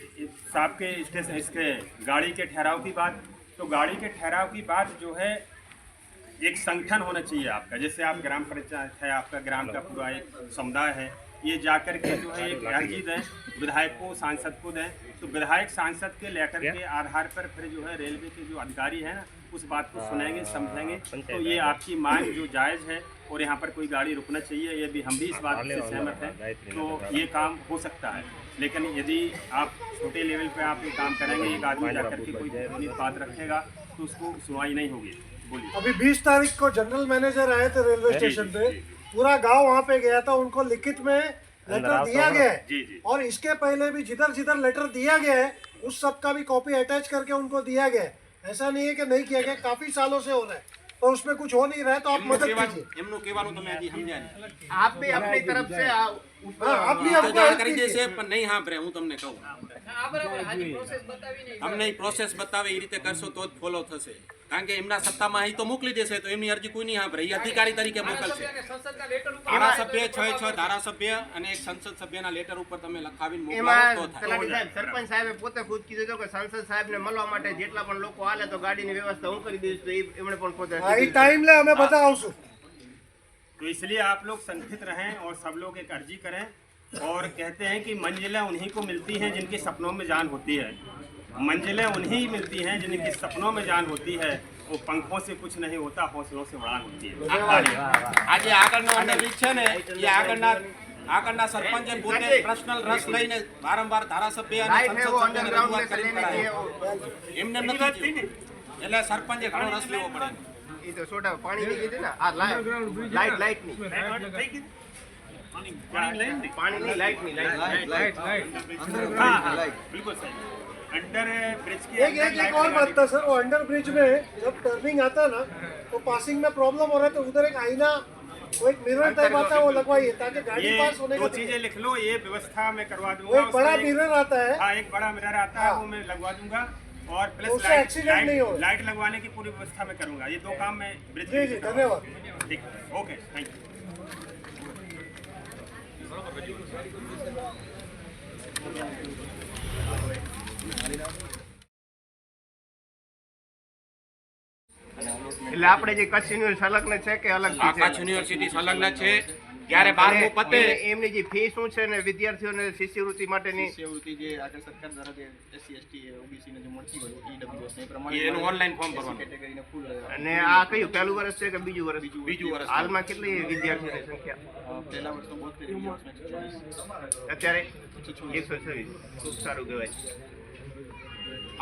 साहब के स्टेशन इसके गाड़ी के ठहराव की बात, तो गाड़ी के ठहराव की बात जो है एक संगठन होना चाहिए आपका। जैसे आप ग्राम पंचायत है, आपका ग्राम का पूरा एक समुदाय है, ये जाकर के जो है एक अर्जी दें विधायक को, सांसद को दें, तो विधायक सांसद के लेटर के आधार पर फिर जो है रेलवे के जो अधिकारी हैं ना उस बात को सुनेंगे, समझेंगे। तो ये आपकी मांग जो जायज़ है और यहाँ पर कोई गाड़ी रुकना चाहिए, ये भी हम भी इस बात से सहमत हैं, तो ये काम हो सकता है। लेकिन यदि आप छोटे लेवल पे आप ये काम करेंगे, एक आदमी जाकर के कोई अपनी बात रखेगा तो उसको सुनवाई नहीं होगी। बोलिए। अभी 20 तारीख को जनरल मैनेजर आए थे रेलवे स्टेशन पे, पूरा गांव वहां पे गया था, उनको लिखित में लेटर दिया गया है और इसके पहले भी जिधर जिधर लेटर दिया गया है उस सब का भी कॉपी अटैच करके उनको दिया गया है। ऐसा नहीं है कि नहीं किया गया, काफी सालों से हो रहा है और उसमें कुछ हो नहीं रहा है, तो आप मदद कीजिए। એમનું કહેવાનું તમે હજી સમજ્યા નહીં। आप भी अपनी तरफ से आप भी हमको જાણ help કરી कीजिए। દેશે પણ નહીં સાંભળે, હું તમને કહું। આ બરાબર હાજી પ્રોસેસ બતાવી નહીં તમને પ્રોસેસ બતાવે એ રીતે કરશો તો જ ફોલો થશે, કારણ કે એમના સત્તામાં અહીં તો મોકલી દેશે તો એમની અરજી કોઈ નહીં સાંભળે, એ અધિકારી તરીકે મોકલશે। સંસદના લેટર ઉપર ધારાસભ્ય 6 ધારાસભ્ય અને એક સંસદ સભ્યના લેટર ઉપર તમે લખાવીને મોકલો એમાં તો થાય। તલાટી સાહેબ, સરપંચ સાહેબે પોતે ખુદ કીધું હતું કે સાંસદ સાહેબને મળવા માટે જેટલા પણ લોકો આલે તો ગાડીની વ્યવસ્થા હું કરી દઈશ, તો એમણે પણ પોતે हाँ, ये टाइम ले हमें बताओ। तो इसलिए आप लोग संगठित रहें और सब लोग एक अर्जी करें और कहते हैं कि मंजिलें उन्हीं को मिलती हैं जिनके सपनों में जान होती है। मंजिलें उन्हीं मिलती हैं जिनके सपनों में जान होती है, वो पंखों से कुछ नहीं होता, हौसलों से उड़ान होती है। આજે આગળનો અંડરબ્રિજ છે ને એ આગળના સરપંચે પોતે પર્સનલ રસ લઈને વારંવાર ધારાસભ્ય અને લાઈટ સંસદ એવો સભ્યને અંડરગ્રાઉન્ડ રજૂઆત में કરીને लेने की કરાય। એમને નથી થયું એટલે સરપંચે ઘણો રસ લેવો પડે। એ તો છોટા પાણી ની કીધી ને આ લાઈટ ની પાણી ની લાઈટ ની बिल्कुल सही। अंडर ब्रिज की एक और बात था सर, वो अंडर ब्रिज में जब टर्निंग आता है ना तो पासिंग में प्रॉब्लम हो रहा है, तो उधर एक आईना, वो एक मिरर टाइप आता है, वो लगवाइए ताकि गाड़ी ये पास होने दो का चीजें लिख लो, ये व्यवस्था मैं करवा वो दूंगा। एक बड़ा उसमें मिरर आता है। हाँ, एक बड़ा मिरर आता है, वो मैं लगवा दूंगा और प्लस उससे एक्सीडेंट नहीं हो। लाइट लगवाने की पूरी व्यवस्था मैं करूंगा। ये 2 काम मैं ब्रिज जी जी, धन्यवाद। ठीक, ओके, थैंक यू। એટલે આપણે જે કચ્છ યુનિવર્સિટી સંલગ્ન છે કે અલગ આ કચ્છ યુનિવર્સિટી સંલગ્ન છે, જ્યારે 12મું પતે એમની જે ફી શું છે ને વિદ્યાર્થીઓને શિષ્યવૃત્તિ માટેની શિષ્યવૃત્તિ જે આગળ સરકાર દ્વારા જે SC ST OBC ને જે મળતી હોય EWS ને પ્રમાણે એનું ઓનલાઈન ફોર્મ ભરવાનું। કેટેગરીને ફૂલ અને આ કયું પહેલું વર્ષ છે કે બીજું વર્ષ? બીજું વર્ષ। હાલમાં કેટલી વિદ્યાર્થીઓની સંખ્યા? પહેલા વર્ષ તો 72 24 અત્યારે 126. ખૂબ સારું કહેવાય।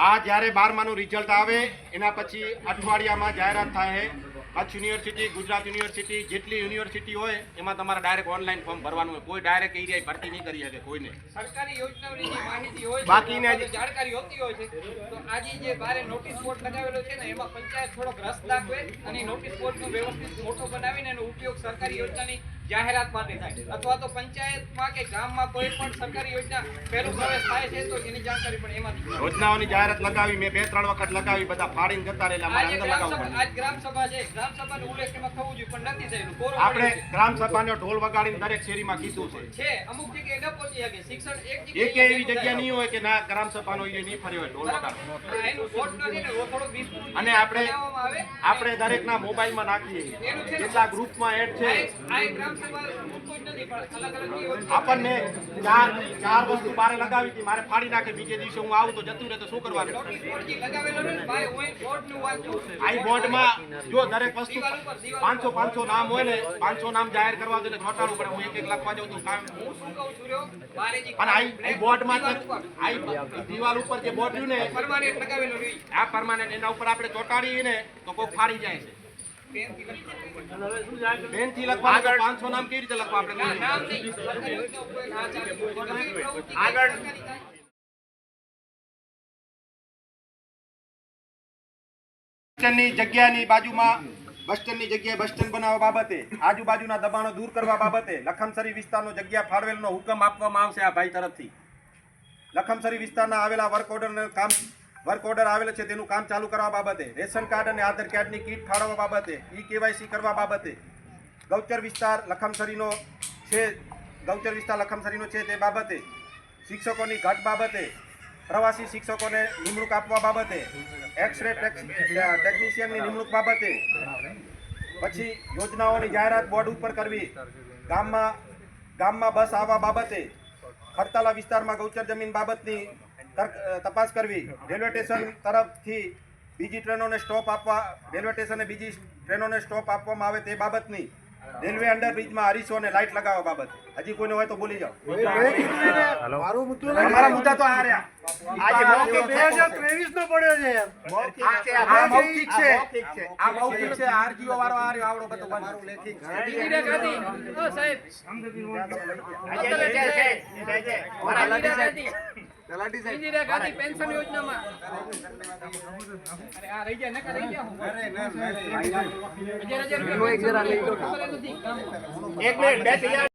આ જ્યારે 12માનું રિઝલ્ટ આવે એના પછી અઠવાડિયામાં જાહેરાત થાય છે। કચ્છ યુનિવર્સિટી, ગુજરાત યુનિવર્સિટી, જેટલી યુનિવર્સિટી હોય એમાં તમારે ડાયરેક્ટ ઓનલાઈન ફોર્મ ભરવાનું હોય, કોઈ ડાયરેક્ટ એરિયા ભરતી નહીં કરી શકે કોઈને। સરકારી યોજનાઓની જે માહિતી હોય છે, બાકીને અથવા તો જાણકારી હોતી હોય છે, તો આજે જે બારે નોટિસ બોર્ડ લગાવેલો છે ને એમાં પંચાયત થોડોક રસ દાખવે અને નોટિસ બોર્ડનો વ્યવસ્થિત મોટો બનાવીને એનો ઉપયોગ સરકારી યોજનાની જાહેરાત માટે થાય, અથવા તો પંચાયતમાં કે ગામમાં કોઈ પણ સરકારી યોજના પહેલું પ્રવેશ થાય છે તો એની જાણકારી પણ એમાંથી યોજનાઓની જાહેરાત લગાવી, મેં 2-3 વખત લગાવી, બધા ફાડીને જતા રહેલા, મારે આજે અંદર લગાવવું પડે। આજ ગ્રામ સભા છે, ગ્રામ સભાનો ઉલ્લેખ એમાં થવું જોઈએ પણ નથી થયેલું। કોરો આપણે પડ્યો ગ્રામ સભાનો ઢોલ વગાડીને દરેક શેરીમાં કીધું છે। છે અમુક જગ્યાએ ન પહોંચી શકે, શિક્ષણ એક એક એવી જગ્યા નહીં હોય કે ના ગ્રામ સભાનો એ નહીં ફર્યો હોય ઢોલ વગાડો। એનું બોર્ડ નથી ને ઓ થોડુંક વિસ્તૃત અને આપણે બનાવવામાં આવે આપણે દરેકના મોબાઈલમાં નાખીએ, જેટલા ગ્રુપમાં એડ છે આ એક ગ્રામ સભા મૂકતો જ નથી પણ અલગ અલગ યોજના આપણને ચાર વસ્તુ બારે લગાવી હતી, મારે ફાડી નાખે, બીજે દિવસે હું આવું તો જતું રહે તો શું કરવાનું? નોટિસ બોર્ડ જે લગાવેલો છે ને ભાઈ હું બોર્ડનું વાંચું આ બોર્ડમાં જો દરેક વસ્તુ 500 નામ હોય ને 500 નામ જાહેર કરવા દે ચોટાડવું પડે, હું એક લખવા જાઉં તો કામ। હું શું કહું છું રહ્યો બારે જે અને આ બોર્ડમાં દિવાલ ઉપર જે બોર્ડ રહ્યું ને પરમાનન્ટ લગાવેલો રહી આ પરમાનન્ટ, એના ઉપર આપણે ચોટાડીએ ને તો કોઈ ફાડી જાય છે। પેનથી લખવા 500 નામ કેવી રીતે લખવા આપણે? નામ નહીં સરકારી યોજના ઉપર આ ચાલે ગમે એ પ્રવૃત્તિ આગળ સરકારી થાય। બસ સ્ટેન્ડની જગ્યાની બાજુમાં બસ સ્ટેન્ડની જગ્યાએ બસ સ્ટેન્ડ બનાવવા બાબતે, આજુબાજુના દબાણો દૂર કરવા બાબતે લખમસરી વિસ્તારનો જગ્યા ફાળવેલનો હુકમ આપવામાં આવશે આ ભાઈ તરફથી। લખમસરી વિસ્તારના આવેલા વર્ક ઓર્ડર આવેલો છે તેનું કામ ચાલુ કરવા બાબતે, રેશન કાર્ડ અને આધાર કાર્ડની કીટ ફાળવવા બાબતે, KYC કરવા બાબતે, ગૌચર વિસ્તાર લખમસરીનો છે તે બાબતે, શિક્ષકોની ઘટ બાબતે, પ્રવાસી શિક્ષકોને નિમણૂક આપવા બાબતે, એક્સરે ટેકનિશિયનની નિમણૂક બાબતે, પછી યોજનાઓની જાહેરાત બોર્ડ ઉપર કરવી, ગામમાં ગામમાં બસ આવવા બાબતે ખડતાલા વિસ્તારમાં ગૌચર જમીન બાબતની તપાસ કરવી, રેલવે સ્ટેશન તરફથી બીજી ટ્રેનોને સ્ટોપ આપવા, રેલવે સ્ટેશને બીજી ટ્રેનોને સ્ટોપ આપવામાં આવે તે બાબતની, રેલવે અંડરબ્રિજમાં અરીસો અને લાઇટ લગાવવા બાબતે. હજી કોઈને હોય તો બોલી જાઓ. મારો મુદ્દો અમારા મુદ્દા તો આ રહ્યા. આજે મૌખિક 2023 નો પડ્યો છે એમ. આ મૌખિક છે. આ મૌખિક છે. આરજીઓ વાળો આ રહ્યો આવડો બધો મારું લેખિત છે. ઇન્દિરા ગાંધી સાહેબ ઇન્દિરા ગાંધી પેન્શન યોજનામાં અરે આ રહી ગયા નકા રહી ગયા એક મિનિટ બેસી જાઓ.